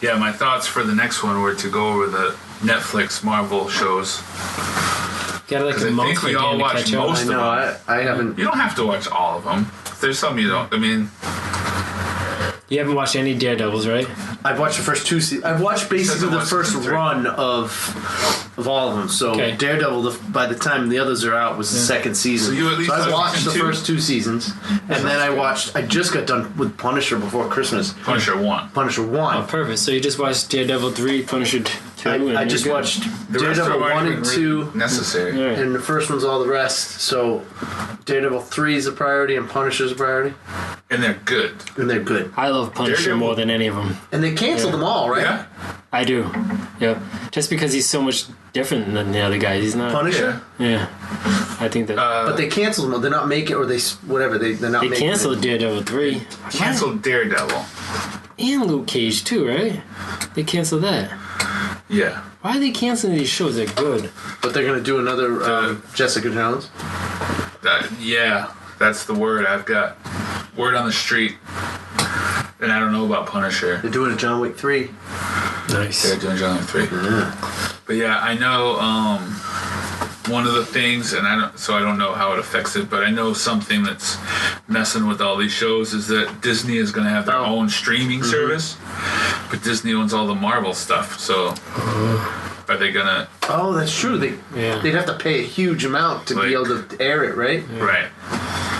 yeah, my thoughts for the next one were to go over the Netflix Marvel shows. Got like Because a I month think we again all to watched catch up. most I of know. them. I haven't. You don't have to watch all of them. There's some you don't. I mean, You haven't watched any Daredevils, right? I've watched the first 2 seasons. I've watched basically the watch first season 3. run of all of them. So Okay. Daredevil, by the time the others are out, was the second season. So you at least I saw watched the season 2. first 2 seasons, and then I just got done with Punisher before Christmas. Punisher 1. Punisher Oh, 1. perfect. So you just watched Daredevil 3, Punisher 2, and I you're just good. watched The rest Daredevil are 1 and 2. necessary. Yeah. And the first one's all the rest. So Daredevil 3 is a priority and Punisher's a priority. And they're good. And they're good. I love Punisher Daredevil- more than any of them. And they canceled them all, right? Yeah? I do. Yeah. Just because he's so much different than the other guys. He's not. Punisher? Yeah. I think that. But they canceled them. They're not making or whatever. They're not they making canceled Daredevil 3. Canceled Daredevil. And Luke Cage too, right? They canceled that. Yeah. Why are they canceling these shows? They're good. But they're going to do another Jessica Jones. Yeah, that's the word. I've got word on the street. And I don't know about Punisher. They're doing a John Wick 3. Nice. They're doing John Wick 3. But yeah, I know one of the things, and I don't know how it affects it, but I know something that's messing with all these shows is that Disney is going to have their own streaming service, but Disney owns all the Marvel stuff. So are they going to... Oh, that's true. They'd have to pay a huge amount to be able to air it, right? Right.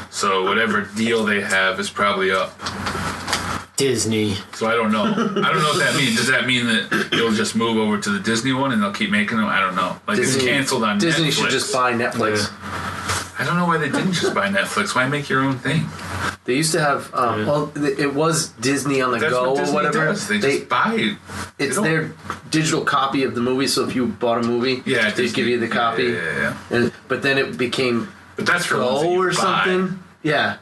So whatever deal they have is probably up. Disney. So I don't know. I don't know what that means. Does that mean that it'll just move over to the Disney one and they'll keep making them? I don't know. Like it's canceled on Disney Netflix. should just buy Netflix. I don't know why they didn't just buy Netflix. Why make your own thing? They used to have, well, it was Disney on the That's go what Disney or whatever. does. They just buy it. It's their digital copy of the movie. So if you bought a movie, Yeah, they give you the copy. Yeah. And, but then it became But that's for the ones that Go you or buy. something. Yeah.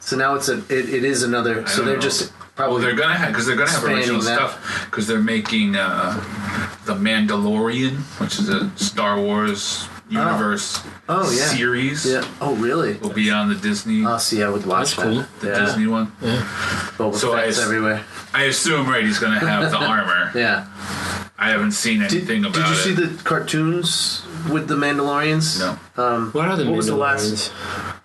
So now it is another. So don't they're know. just Well, probably they're gonna have expanding original that. stuff because they're making the Mandalorian, which is a Star Wars universe series. Yeah. Oh, really? Will be on the Disney, Oh, see, I would watch That's cool. that. the Disney one. Boba So Fett's everywhere. I assume he's gonna have the armor. Yeah. I haven't seen anything about it. Did you see the cartoons with the Mandalorians? No. What are the What was the Mandalorians? last?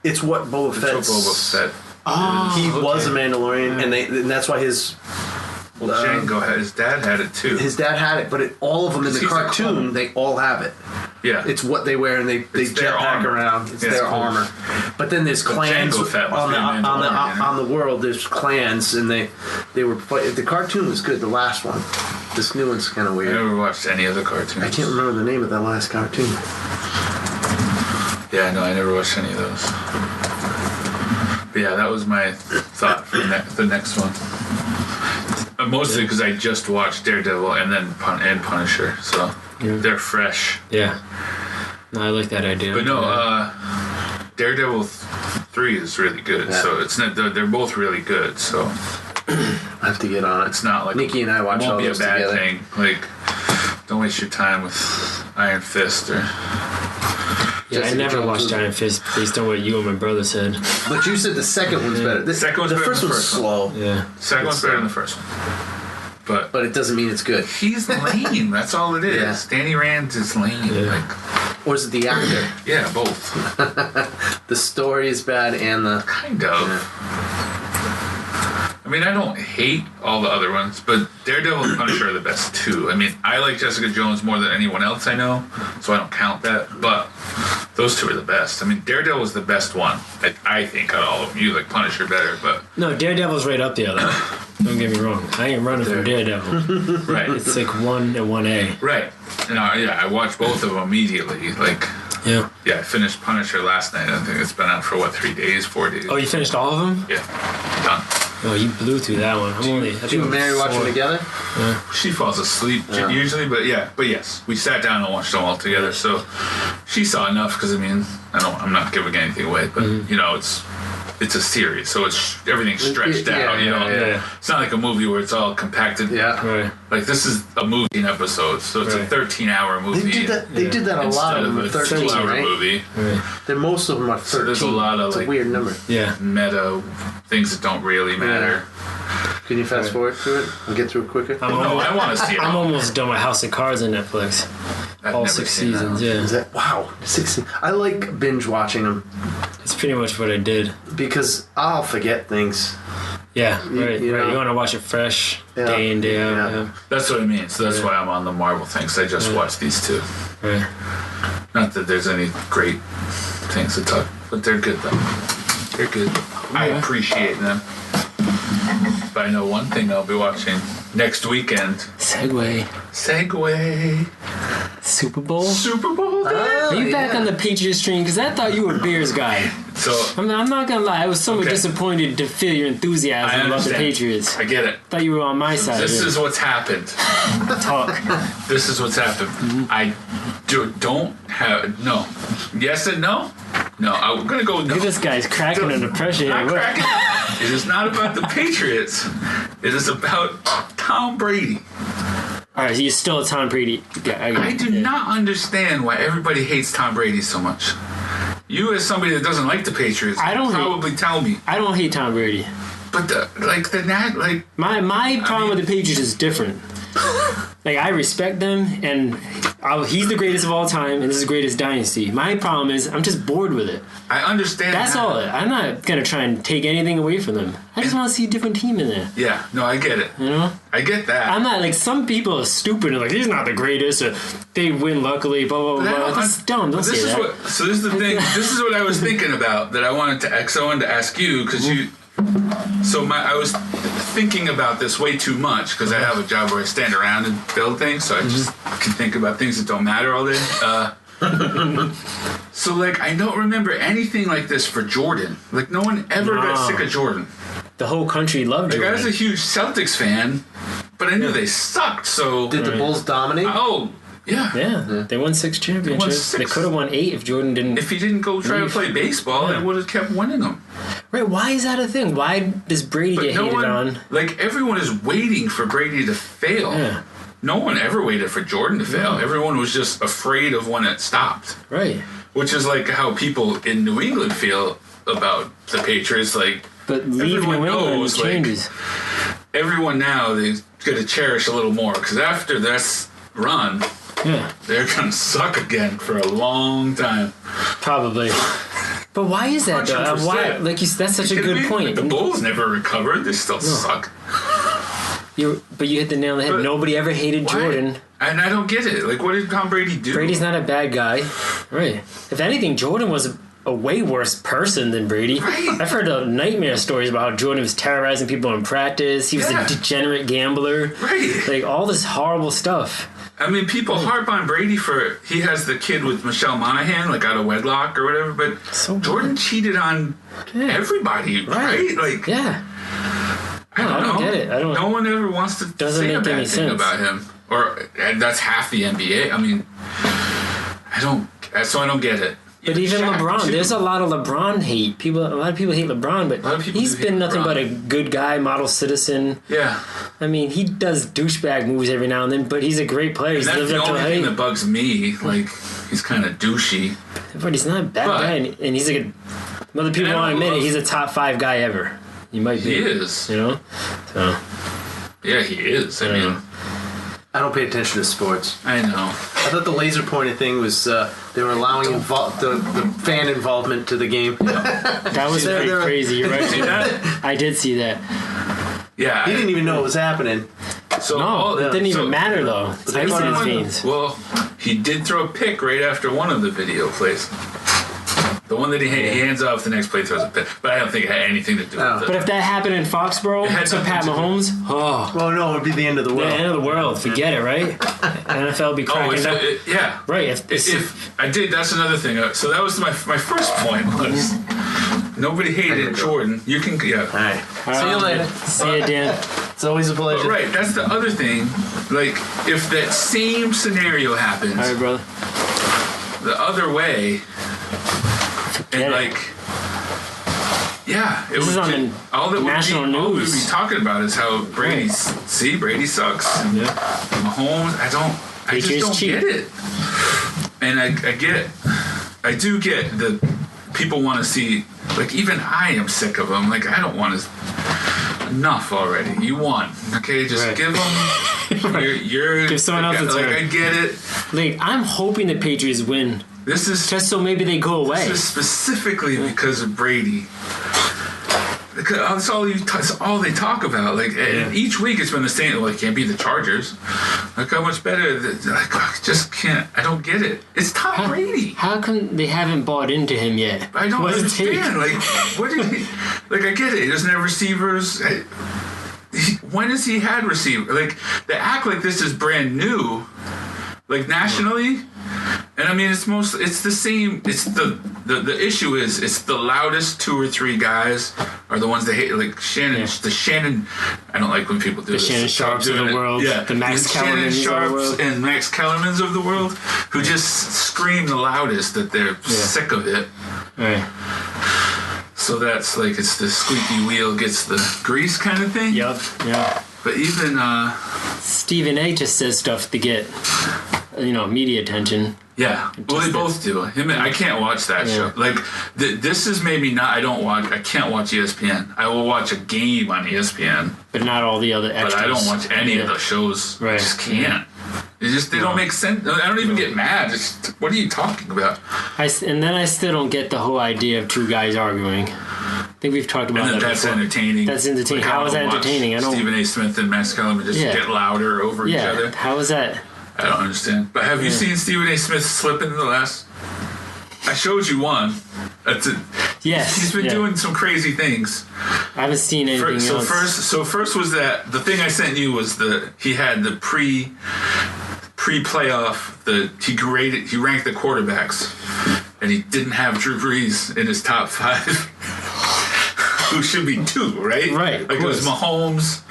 It's what Boba That's what Fett's. Boba Fett. Oh, He was a okay. Mandalorian, and that's why his Django had his dad had it too. dad had it. But all of them in the He's a cartoon, clone. they all have it. Yeah. It's what they wear, and they It's their jetpack armor. around. It's Yeah, their it's cool. armor. But then there's clans Jango Fett must on be a Mandalorian, on the world. There's clans, and they were. The cartoon was good. The last one. This new one's kind of I weird. never watched any of the cartoons. I can't remember the name of that last cartoon. Yeah, no, I never watched any of those. But yeah, that was my thought for the next one. Mostly because I just watched Daredevil and then Punisher, so they're fresh. Yeah. No, I like that idea. But no, Daredevil 3 is really good. Yeah. So it's not. They're both really good. So I have to get on it. it's not like Nikki and I watch it all won't be a those bad together. thing. Like, don't waste your time with Iron Fist or. yeah, I Jessica never Jones watched was- Giant Fist based on what you and my brother said. But you said the second one's better. The Second one's the better first than the one's first slow, Yeah. Second one's better than the first one. But it doesn't mean it's good. he's lame. That's all it is. Yeah. Danny Rand is lame. Yeah. Like, Or is it the actor? yeah, both. The story is bad, and the Kind of. I mean, I don't hate all the other ones, but Daredevil and Punisher are the best too. I mean, I like Jessica Jones more than anyone else I know, so I don't count that. But those two are the best. I mean, Daredevil is the best one, I think, out of all of them. You like Punisher better, but No, Daredevil's right up there, though. Don't get me wrong. I ain't running from Daredevil. right, It's like 1 and 1A. right. And I watched both of them immediately. Like, Yeah. I finished Punisher last night. I think it's been out for 4 days. Oh, you finished all of them? Yeah, done. Oh, you blew through that one. I'm only. I think you and I'm Mary watch them 4. together. She falls asleep Yeah. usually, but yes, we sat down and watched them all together. So she saw enough because I'm not giving anything away, but it's a series, so everything's stretched out. It's not like a movie where it's all compacted. Yeah, Right. Like this is a movie in episodes, so it's a 13-hour movie. They did that a lot instead of them. a 13, 2-hour right? movie. Right. Most of them are 13. So there's a lot of it's like a weird number. Yeah. meta things that don't really matter. Can you fast forward through it and get through it quicker? No, I want to see it. I'm almost done with House of Cards on Netflix. I've All never 6 seen that. seasons, yeah. Is that wow? 16. I like binge watching them It's pretty much what I did. because I'll forget things. Yeah, right. you know. You want to watch it fresh, Yeah. day in, day out. Yeah. Yeah. That's what I mean. So that's why I'm on the Marvel thing. 'Cause I just watched these two. Right. Not that there's any great things to talk, but they're good though. They're good. I appreciate them. But I know one thing I'll be watching next weekend. Segway. Super Bowl? Super Bowl day. Are you back on the Patriots train? Because I thought you were a Bears guy. So I'm not going to lie. I was somewhat disappointed to feel your enthusiasm I about the understand. Patriots. I get it. I thought you were on my side. This of it. is what's happened. Talk. This is what's happened. I don't have no. Yes and no. No, I'm gonna go no. Look at this guy's cracking under pressure. Not Here. What? cracking. It is not about the Patriots. It is about Tom Brady. All right, so you're still a Tom Brady guy. I do not understand why everybody hates Tom Brady so much. You, as somebody that doesn't like the Patriots, I don't probably tell me. I don't hate Tom Brady. But My problem with the Patriots is different. Like, I respect them, and he's the greatest of all time, and this is the greatest dynasty. My problem is I'm just bored with it. I understand. That's all. I'm not gonna try and take anything away from them. I just want to see a different team in there. Yeah, no, I get it. You know, I get that. I'm not like some people are stupid and like he's not the greatest. Or they win luckily. Blah blah blah. That's dumb. Don't say that. So this is the thing. This is what I was thinking about that I wanted to ask you because you. So I was thinking about this way too much because I have a job where I stand around and build things, so I just can think about things that don't matter all day. So like I don't remember anything like this for Jordan. Like no one ever got sick of Jordan. The whole country loved Like Jordan. I was a huge Celtics fan, but I knew they sucked. So Did the Bulls dominate? oh yeah. Yeah, they won 6 championships. six. They could have won 8 if Jordan didn't. If he didn't go try to play baseball, Yeah. they would have kept winning them. Right? Why is that a thing? Why does Brady get no hated one, on? like everyone is waiting for Brady to fail. Yeah. No one ever waited for Jordan to fail. Everyone was just afraid of when it stopped. Right. Which is like how people in New England feel about the Patriots. Like, But leave everyone New England knows, like, changes. everyone now, they got to cherish a little more. Because after this run, Yeah. they're going to suck again for a long time. Probably. But why is that though? 100%. Why? Like that's such a Kidding good me? point. The Bulls never recovered. They still suck. But you hit the nail on the head. But Nobody ever hated why? Jordan. And I don't get it. Like, what did Tom Brady do? Brady's not a bad guy. Right. If anything, Jordan was a way worse person than Brady. Right. I've heard nightmare stories about how Jordan was terrorizing people in practice. He was Yeah. a degenerate gambler. Right. Like all this horrible stuff. I mean, people harp on Brady for he has the kid with Michelle Monaghan, like out of wedlock or whatever. But So Jordan cheated on everybody, right? Like, Yeah. I don't I don't know. get it. I don't- No one ever wants to Doesn't say a make bad any thing sense. about him, and that's half the NBA. I mean, I don't. So I don't get it. But even Shaq, LeBron, too. there's a lot of LeBron hate. A lot of people hate LeBron, but lot of people he's do been hate nothing LeBron. but a good guy, model citizen. Yeah, I mean, he does douchebag moves every now and then, but he's a great player. and He's that's lived the up to only a thing height. that bugs me. Like, he's kind of douchey. But he's not a bad But- guy, and he's like whether people And I want to don't admit it, love- he's a top 5 guy ever. He might be. He is. You know? So, Yeah, he is. I mean, I don't pay attention to sports. I know. I thought the laser pointed thing was they were allowing the fan involvement to the game. that was They're- pretty they're- crazy. You're right. See that? I did see that. Yeah. He didn't even know it was happening. So No, it didn't so- even matter, though. It's they ice in his won. veins. Well, he did throw a pick right after one of the video plays. The one that he hands off, the next play throws a pick. But I don't think it had anything to do Oh. with it. But if that happened in Foxborough had to Pat something to do- Mahomes, oh, Well, no, it would be the end of the the world. end of the world. Forget it, right? NFL would be Oh, cracking if down. yeah. Right. If I did, that's another thing. So that was my first point was nobody hated Jordan. You can, yeah. All right. See you later. See you, Dan. It's always a pleasure. But right, that's the other thing. Like, if that same scenario happens, All right, brother. the other way, and like, yeah, it This was is on the all that national all we would news. be talking about is how Brady sucks. And Mahomes, I just Patriots don't cheat. get it. And I do get that people want to see, like, even I am sick of them. Like, I don't want to. Enough already. You won. Okay, just Right. give them. You're Give someone else a like, turn. I get it. Like, I'm hoping the Patriots win, This is just so maybe they go away. This is specifically because of Brady. Because that's all they talk about. Like, and each week it's been the same. Well, it can't be the Chargers. Look how much better. Like, I just can't. I don't get it. It's Tom Brady. How come they haven't bought into him yet? I don't What does it take? understand. Like, what did he? Like, I get it. He doesn't have receivers. When has he had receiver? Like, they act like this is brand new. Like, nationally. And I mean, it's the same. It's the issue is it's the loudest 2 or 3 guys are the ones that hate. Like Shannon, the Shannon. I don't like when people do The this. Shannon Sharps of the world. Yeah, The Max Shannon Kellermans of the Sharps world. and Max Kellermans of the world, who just scream the loudest that they're sick of it. Right. So that's like it's the squeaky wheel gets the grease kind of thing. Yep. Yeah. But even Stephen A. just says stuff to get, media attention. yeah, well they both do. Him and I can't watch that show. Like this is maybe not. I can't watch ESPN. I will watch a game on ESPN, But not all the other extras. but I don't watch any of the shows. Right. I just can't. They don't make sense. I don't even get mad. Just what are you talking about? And then I still don't get the whole idea of 2 guys arguing. I think we've talked about And that that's before. entertaining. That's entertaining. Like, How I is that don't watch entertaining? I don't. Stephen A. Smith and Max Kellerman just get louder over each other. How is that? I don't understand. But have you seen Stephen A. Smith slip in the last? I showed you one. That's it. Yes. He's been doing some crazy things. I haven't seen anything else. First was that the thing I sent you was he had the pre-playoff. He ranked the quarterbacks, and he didn't have Drew Brees in his top 5. Who should be 2, right? Right. Like it was Mahomes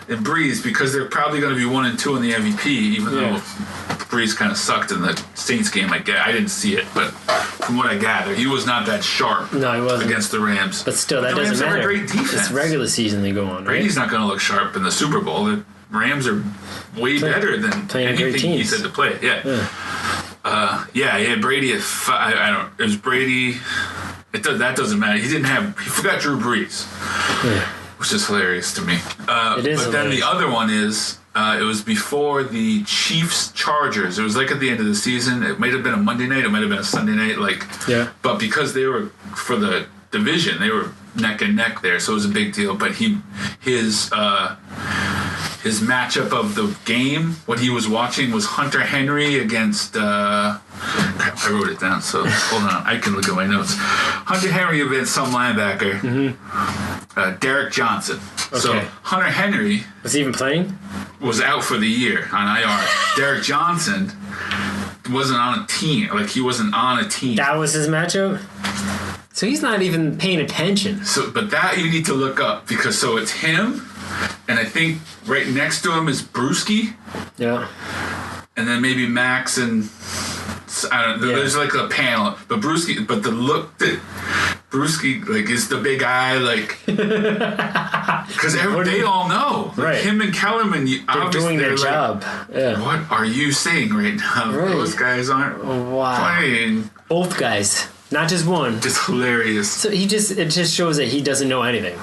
and Brees because they're probably going to be 1 and 2 in the MVP, even though Brees kind of sucked in the Saints game. I didn't see it, but from what I gather, he was not that sharp. No, he wasn't against the Rams. But still, that the doesn't Rams matter. have a great defense. It's regular season they go on, right? Brady's not going to look sharp in the Super Bowl. The Rams are way better than playing great anything he teams. said to play. He had Brady at 5. It was Brady. That doesn't matter. He forgot Drew Brees, which is hilarious to me. It is. But then the other one is it was before the Chiefs Chargers. It was like at the end of the season. It might have been a Monday night. It might have been a Sunday night. But because they were for the division, they were neck and neck there, so it was a big deal. But his matchup of the game, what he was watching was Hunter Henry against. I wrote it down, so hold on. I can look at my notes. Hunter Henry against some linebacker. Derek Johnson. Okay. So Hunter Henry Was he even playing? was out for the year on IR. Derek Johnson wasn't on a team. Like he wasn't on a team. That was his matchup? So he's not even paying attention. So, but that you need to look up because it's him, and I think right next to him is Brewski, Yeah. and then maybe Max and I don't know. There's like a panel, but Brewski, but the look that Brewski like is the big eye, like because they all know, like, Right. him and Kellerman, They're doing their job. Yeah. What are you saying right now? Right. Those guys aren't playing. Both guys. Not just one. It's hilarious. So it just shows that he doesn't know anything.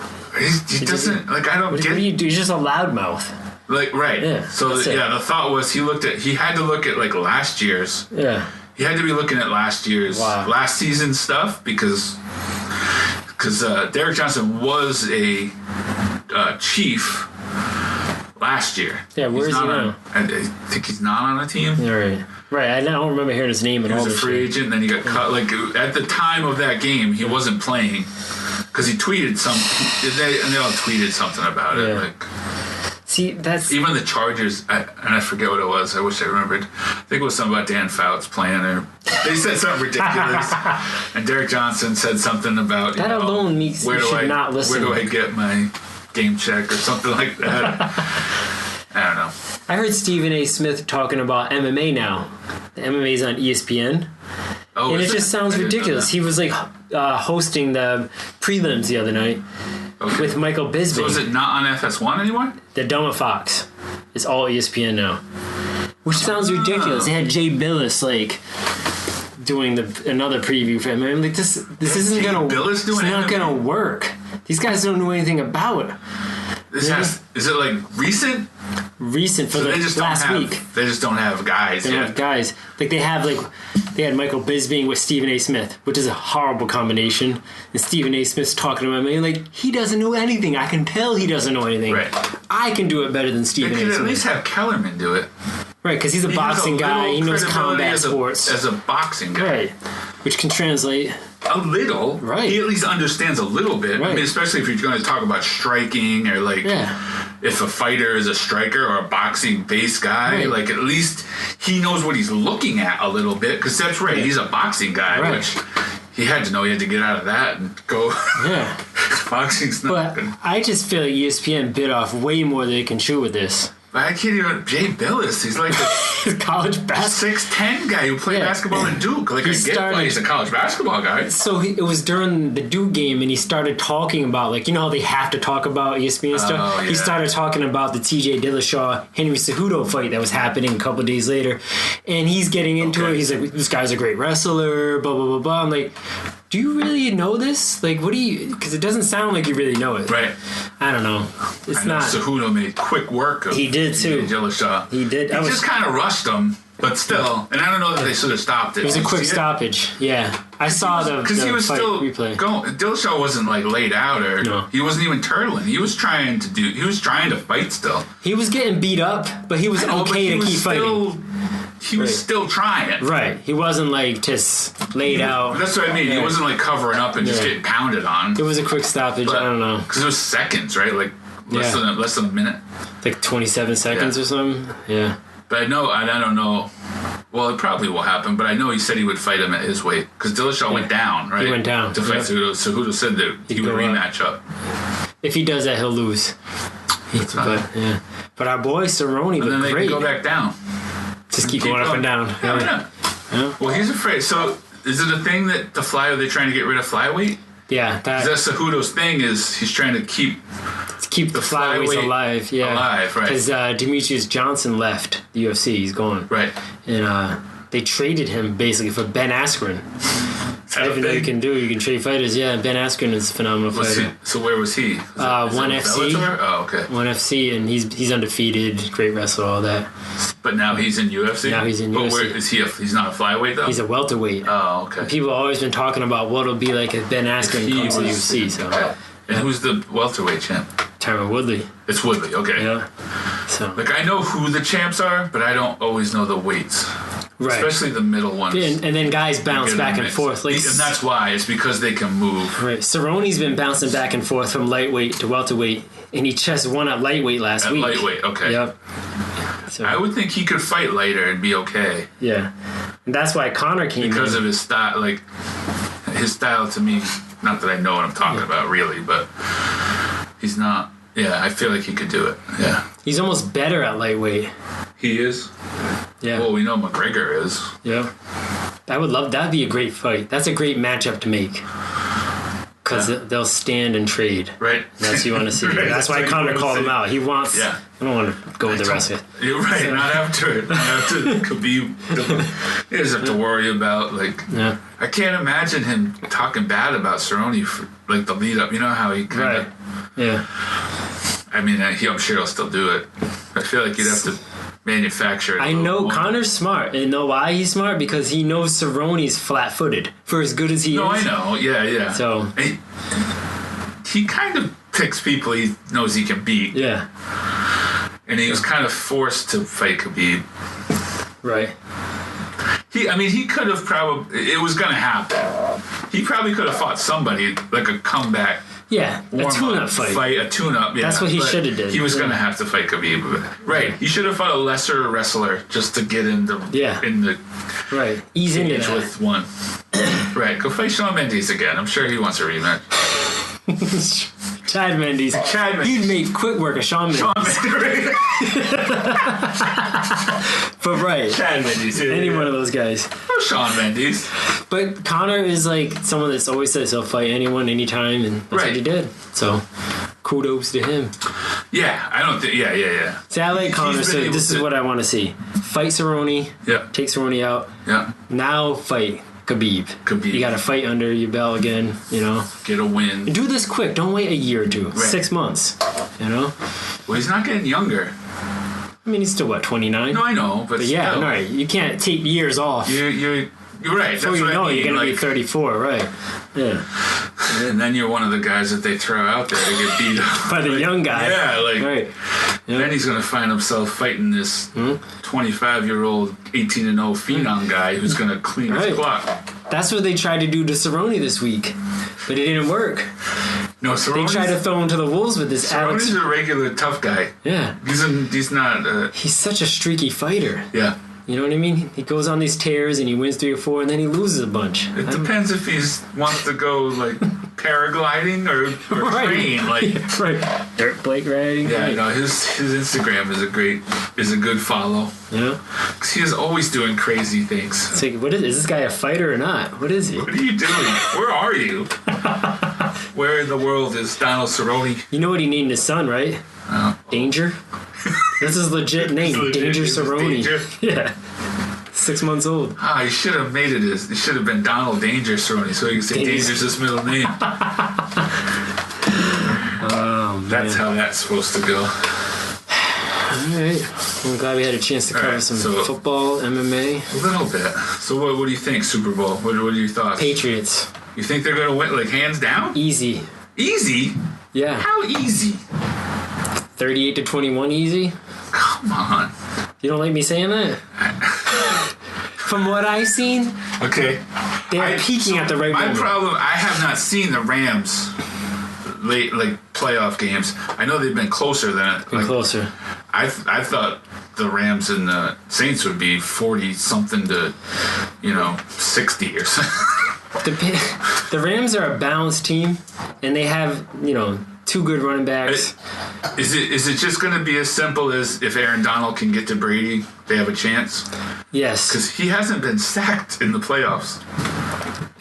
He doesn't like. I don't What get. do you do? He's just a loudmouth. Like right. Yeah, So that's it. the thought was he had to look at like last year's. Yeah. He had to be looking at last season's stuff because Derek Johnson was a Chief last year. Yeah, where is he now? I think he's not on a team. All right. Right. I don't remember hearing his name and He all was a this free shit. agent, and then he got cut. Like at the time of that game, he wasn't playing because he tweeted something. They all tweeted something about it. Yeah. Like See, that's even the Chargers, and I forget what it was. I wish I remembered. I think it was something about Dan Fouts playing, or they said something ridiculous. And Derek Johnson said something about that alone means you should not listen. Where do I get my game check or something like that? I don't know. I heard Stephen A. Smith talking about MMA now. The MMA's on ESPN. Oh, and is it just sounds I didn't know ridiculous. that. He was like hosting the prelims the other night with Michael Bisping. So is it not on FS1 anymore? They're done with Fox. It's all ESPN now. Which sounds ridiculous. They had Jay Billis like doing another preview for him. I'm like, this isn't Jay gonna. Billis doing it's not MMA? gonna work. These guys don't know anything about it. Is it like recent? Recent for So the they just last don't have, week. They just don't have guys They don't yet. have guys. Like they had Michael Bisping with Stephen A. Smith, which is a horrible combination. And Stephen A. Smith's talking to him, and like he doesn't know anything. I can tell he doesn't know anything. Right. I can do it better than They Stephen could A. at Smith. least have Kellerman do it. Right, because he's a He has boxing guy. little He knows credibility combat as sports. as a boxing guy. Right, which can translate. A little. Right. He at least understands a little bit. I Right. mean, especially if you're going to talk about striking or like if a fighter is a striker or a boxing based guy, Right. like at least he knows what he's looking at a little bit because that's right. Yeah. He's a boxing guy, Right. which he had to know he had to get out of that and go. Yeah. Boxing's not But good. I just feel like ESPN bit off way more than they can chew with this. But I can't even. Jay Billis, he's like a College basketball. 6'10" guy who played Yeah. basketball in Duke. Like, He I get started- why he's a college basketball guy. So it was during the Duke game, and he started talking about, like, you know how they have to talk about ESPN stuff? yeah. He started talking about the TJ Dillashaw Henry Cejudo fight that was happening a couple of days later, and he's getting into Okay. it. He's like, this guy's a great wrestler, blah, blah, blah, blah. I'm like, do you really know this? Like, what do you... Because it doesn't sound like you really know it. Right. I don't know. It's I know not... Cejudo made quick work of He did, too. Dillashaw. He did. He just kind of rushed him, but still. And I don't know that they should have stopped it. It was a Did you quick see it? stoppage. Yeah. I saw the Because he was fight still replay. going. Dillashaw wasn't like laid out or No. he wasn't even turtling. He was trying to fight still. He was getting beat up, but he was I know, but okay he to was keep fighting. He was Right. still trying. Right. He wasn't like just laid out. That's what I mean. He Yeah. wasn't like covering up and just Yeah. getting pounded on. It was a quick stoppage. I don't know. Because it was seconds, right? Like less Yeah. than a minute. Like 27 seconds Yeah. or something. Yeah. But I don't know. Well, it probably will happen, but I know he said he would fight him at his weight. Because Dillashaw went down, right? He went down, To fight yep. Cejudo. Cejudo said that he would go up. rematch up. If he does that, he'll lose. But our boy Cerrone And then looked they great. can go back down. Just keep going up and down. Yeah, Yeah. yeah. Well, he's afraid. So, is it a thing that are they trying to get rid of flyweight? Yeah, That's Cejudo's thing is he's trying to keep keep the flyweights flyweight alive. Yeah, alive, right. Because Demetrius Johnson left the UFC. He's gone. right. And they traded him basically for Ben Askren. Everything you can do, you can trade fighters. Yeah, Ben Askren is a phenomenal Was fighter. he, so where was he? Is One it FC. Bellator? Oh, okay. One FC, and he's undefeated, great wrestler, all that. But now he's in UFC. Now he's in but UFC. Where is he? He's not a flyweight though. He's a welterweight. Oh, okay. People have always been talking about what it'll be like if Ben Askren He comes to the was- UFC. So And who's the welterweight champ? Tyron Woodley, It's Woodley. Okay. yeah. So Like I know who the champs are, but I don't always know the weights, right, especially the middle ones. and then guys bounce Get in back the and mix. forth. Like And that's why it's because they can move. right, Cerrone's been bouncing back and forth from lightweight to welterweight, and he just won at lightweight last At week. lightweight, okay. Yep. So I would think he could fight lighter and be okay yeah, and that's why Connor came because in. of his style. Like his style to me, not that I know what I'm talking about really, but he's not. Yeah, I feel like he could do it. Yeah, He's almost better at lightweight. he is. Yeah. Well, we know McGregor is. Yeah. I would love that'd be a great fight. That's a great matchup to make. Because they'll stand and trade. Right. That's what you want to see. Right, That's why what you Connor wanna called see. him out. He wants. Yeah. I don't want to go with the rest of it. You're right. So- Not after it. Not after Khabib. He doesn't have to worry about like. Yeah. I can't imagine him talking bad about Cerrone for like the lead up. You know how he kind of. Right. Yeah. I mean, I'm sure he'll still do it. I feel like you'd have to manufacture it. a I little know more. Connor's smart. And know why he's smart? Because he knows Cerrone's flat-footed. For as good as he No, is. I know. Yeah, yeah. So. He kind of picks people he knows he can beat, Yeah. and he was kind of forced to fight Khabib. Right. He could have probably. It was going to happen. He probably could have fought somebody like a comeback. Yeah. A warm-up tune-up fight. a tune-up. Yeah, That's what he but shoulda did. He was Yeah. going to have to fight Khabib. Right. He should have fought a lesser wrestler just to get in the Right. Ease into cage that. with one. Right. Go fight Shawn Mendes again. I'm sure he wants a rematch. Chad Mendes. He'd make quick work of Sean Mendes. But right. Chad Mendes. Any one of those guys. Or Sean Mendes. But Connor is like someone that's always says he'll fight anyone, anytime, and that's what he did. So, kudos to him. Yeah, I don't think. Yeah. See, I like Connor, so this is what I want to see. Fight Cerrone. Yeah. Take Cerrone out. Yeah. Now fight Khabib. You got to fight under your belt again, you know. Get a win. Do this quick. Don't wait a year or two. Right. 6 months, you know. Well, he's not getting younger. I mean, he's still, what, 29? No, I know, but yeah, still. No, you can't take years off. You're right. Before you know, you're going to be 34, right? Yeah. And then you're one of the guys that they throw out there to get beat up. By the young guy. Yeah, like. Right. Yeah. Then he's going to find himself fighting this 25-year-old, 18-0 phenom guy who's going to clean his clock. That's what they tried to do to Cerrone this week, but it didn't work. No, they tried to throw him to the wolves with this Alex. Cerrone's a regular tough guy. Yeah. He's not. He's such a streaky fighter. Yeah. You know what I mean? He goes on these tears and he wins 3 or 4 and then he loses a bunch. It depends if he wants to go like paragliding or train like right. Dirt bike riding. Yeah, you know his Instagram is a good follow. Yeah. Because he is always doing crazy things. It's like, is this guy a fighter or not? What is he? What are you doing? Where are you? Where in the world is Donald Cerrone? You know what he named his son, right? Danger. This is legit name. Danger Cerrone. Yeah. 6 months old. He should have made it it should have been Donald Danger Cerrone, so you can say Danger's his middle name. Oh, man. That's how that's supposed to go. Alright. I'm glad we had a chance to cover some football, MMA. A little bit. So what do you think, Super Bowl? What are your thoughts? Patriots. You think they're going to win, like, hands down? Easy. Easy? Yeah. How easy? 38-21 easy? Come on. You don't like me saying that? From what I've seen, okay, they're peaking at the right moment. My problem, I have not seen the Rams late, like, playoff games. I know they've been closer than it. Closer. I thought the Rams and the Saints would be 40-something to, 60 or something. The Rams are a balanced team, and they have, 2 good running backs. Is it just going to be as simple as if Aaron Donald can get to Brady, they have a chance? Yes. Because he hasn't been sacked in the playoffs.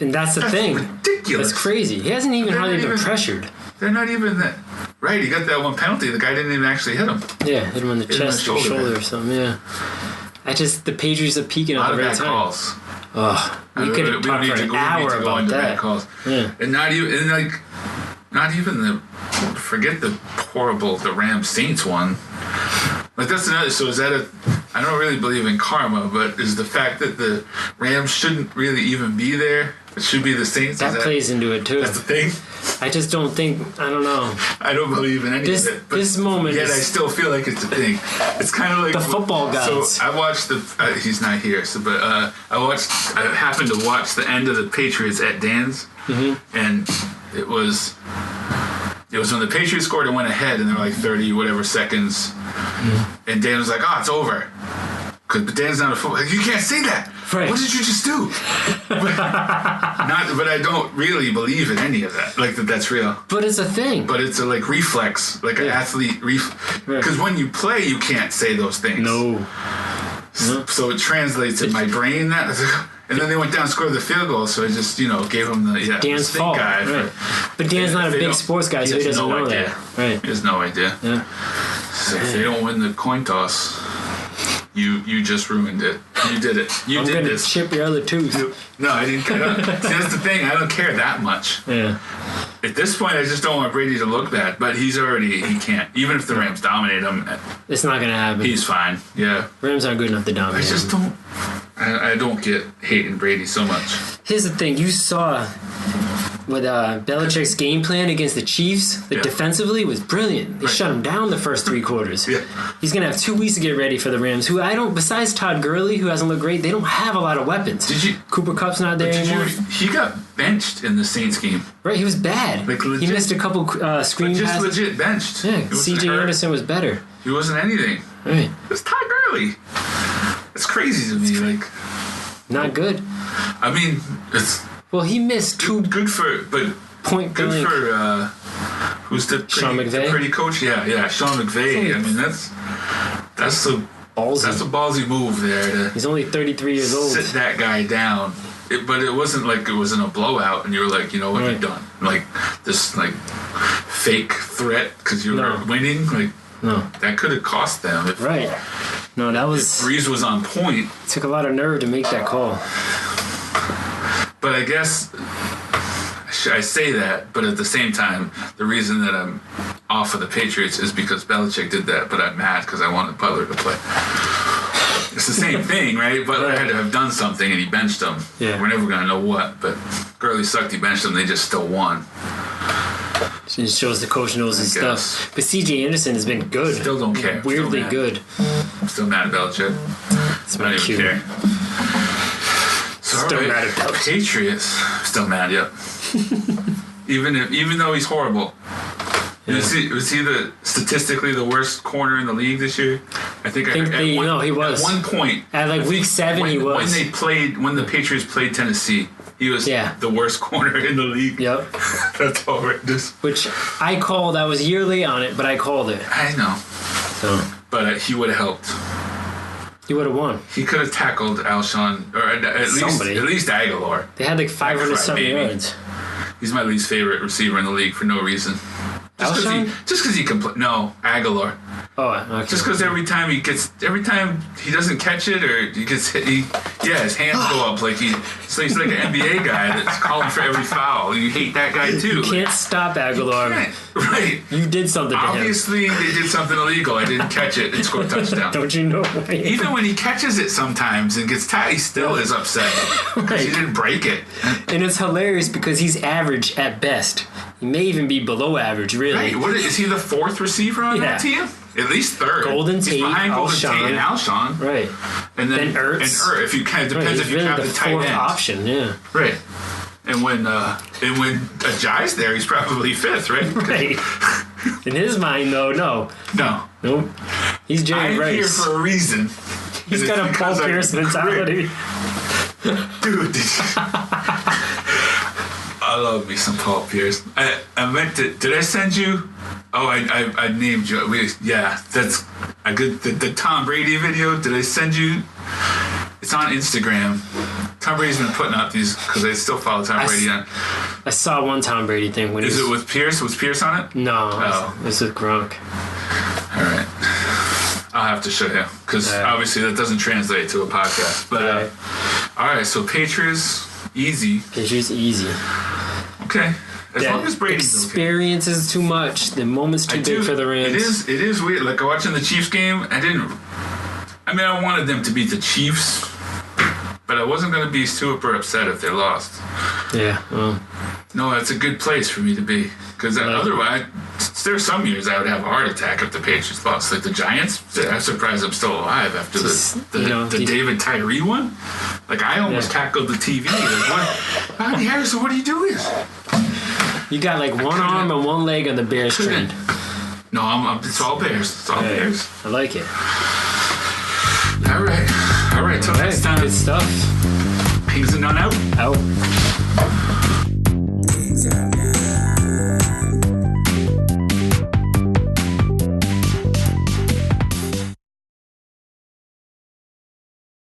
And that's the thing. Ridiculous. That's crazy. He hasn't even hardly been pressured. They're not even that. Right, he got that one penalty. The guy didn't even actually hit him. Yeah, hit him on the chest or shoulder or something, yeah. The Patriots are peaking at the right time. Calls. Oh, we could have talked for an hour about that. Calls. Yeah. And not even forget the horrible, the Rams Saints one. Like, that's another, so is that I don't really believe in karma, but is the fact that the Rams shouldn't really even be there, it should be the Saints? That plays into it, too. That's the thing? I just don't think, I don't know. I don't believe in any of it. But this moment yet I still feel like it's a thing. It's kind of like... The football guys. So I watched he's not here, but I happened to watch the end of the Patriots at Dan's, and it was when the Patriots scored and went ahead, and there were like 30 whatever seconds, and Dan was like, it's over. But Dan's not a football. You can't say that. Right. What did you just do? But I don't really believe in any of that. Like that's real. But it's a thing. But it's a reflex, like an athlete because when you play, you can't say those things. No. So it translates in my brain that. And then they went down and scored the field goal, so I just, gave him the Dan's fault. Guy right. But Dan's not a big sports guy, so he doesn't know that. Right. He has no idea. Yeah. So if they don't win the coin toss, you just ruined it. You did it. I'm did gonna this. Chip your other tooth. No, I didn't. See, that's the thing. I don't care that much. Yeah. At this point, I just don't want Brady to look bad. But he can't. Even if the Rams dominate him, it's not gonna happen. He's fine. Yeah. Rams aren't good enough to dominate. I just don't. I don't get hating Brady so much. Here's the thing. You saw with Belichick's game plan against the Chiefs, defensively was brilliant. They shut him down the first 3 quarters. Yeah. He's going to have 2 weeks to get ready for the Rams, who besides Todd Gurley, who hasn't looked great, they don't have a lot of weapons. Cooper Kupp's not there anymore. He got benched in the Saints game. Right, he was bad. He missed a couple screen passes. Just legit benched. Yeah, C.J. Anderson was better. He wasn't anything. Right. It's Todd Gurley. It's crazy to me. Not good. I mean, it's... Well, he missed 2... Good for... But point good blank. for... Who's the Sean McVay? the pretty coach? Yeah, Sean McVay. I mean, that's a Ballsy. that's a ballsy move there to He's only 33 years old. sit that guy down. But it wasn't like it wasn't a blowout, and you were like, you know what, Right. you're done. Like this, like fake threat because you were winning. Like No. that could have cost them. If Right. No, that was... Breeze was on point. Took a lot of nerve to make that call. But I guess I say that, but at the same time, the reason that I'm off of the Patriots is because Belichick did that, but I'm mad because I wanted Butler to play. It's the same thing, right? Butler had to have done something, and he benched him. Yeah. We're never going to know what, but Gurley sucked, he benched him, they just still won. It shows the coach knows his guess. stuff. But C.J. Anderson has been good. Still don't care. Weirdly Still mad. good. I'm still mad at Belichick. It's I don't even cute. care. So, Still all right, mad at Belichick. Patriots. Still mad, yep. even though he's horrible. Yeah. Was he the statistically the worst corner in the league this year? I think he was. At one point. At like week 7, he was. When the Patriots played Tennessee, he was the worst corner in the league. Yep. That's horrendous. Which I called. I was year late on it, but I called it. I know. So But he would have helped. he would have won. He could have tackled Alshon, or at least Aguilar. They had like 500 something Crybaby. yards. He's my least favorite receiver in the league for no reason. Alshon? Just because he can play. No, Aguilar. Oh, okay. Just because every time he doesn't catch it or he gets hit, his hands go up like so he's like an NBA guy that's calling for every foul. You hate that guy too. You can't stop Aguilar. Right. You did something to him. Obviously, they did something illegal. I didn't catch it and score a touchdown. Don't you know? Even when he catches it sometimes and gets tied, he still is upset because he didn't break it. And it's hilarious because he's average at best. He may even be below average, really. Right. Is he the fourth receiver on that team? At least third. Golden He's Tate, behind Golden Tate and Alshon. Right. And then Ertz. If you kind of depends He's if you really count the the tight fourth end. option, yeah. Right. And when Ajay's there, he's probably fifth, right? Right. In his mind, though, no. Nope. He's Jerry I'm Rice. here for a reason. He's got a Paul Pierce mentality. Dude. I love me some Paul Pierce. I meant to. Did I send you? Oh, I named you. That's a good. The Tom Brady video. Did I send you? It's on Instagram. Tom Brady's been putting out these because I still follow Tom Brady on. I saw one Tom Brady thing. Is it with Pierce? Was Pierce on it? No. Oh. It was with Gronk. All right. I'll have to show you because obviously that doesn't translate to a podcast. But all right. So Patriots easy. Patriots easy. Okay. As long as Brady's experience is too much. The moment's too big for the Rams. It is weird. Like watching the Chiefs game, I wanted them to beat the Chiefs, but I wasn't going to be super upset if they lost. Yeah. Well. No, that's a good place for me to be because otherwise, there's some years I would have a heart attack if the Patriots lost. Like the Giants, I'm surprised I'm still alive after the David Tyree one. Like I almost tackled the TV. Like what? Andy Harrison, what are you doing? You got like one arm and one leg on the Bears trend. No, it's all Bears. It's all Bears. I like it. All right. Till next time. Good stuff. Pigs and none out. Out.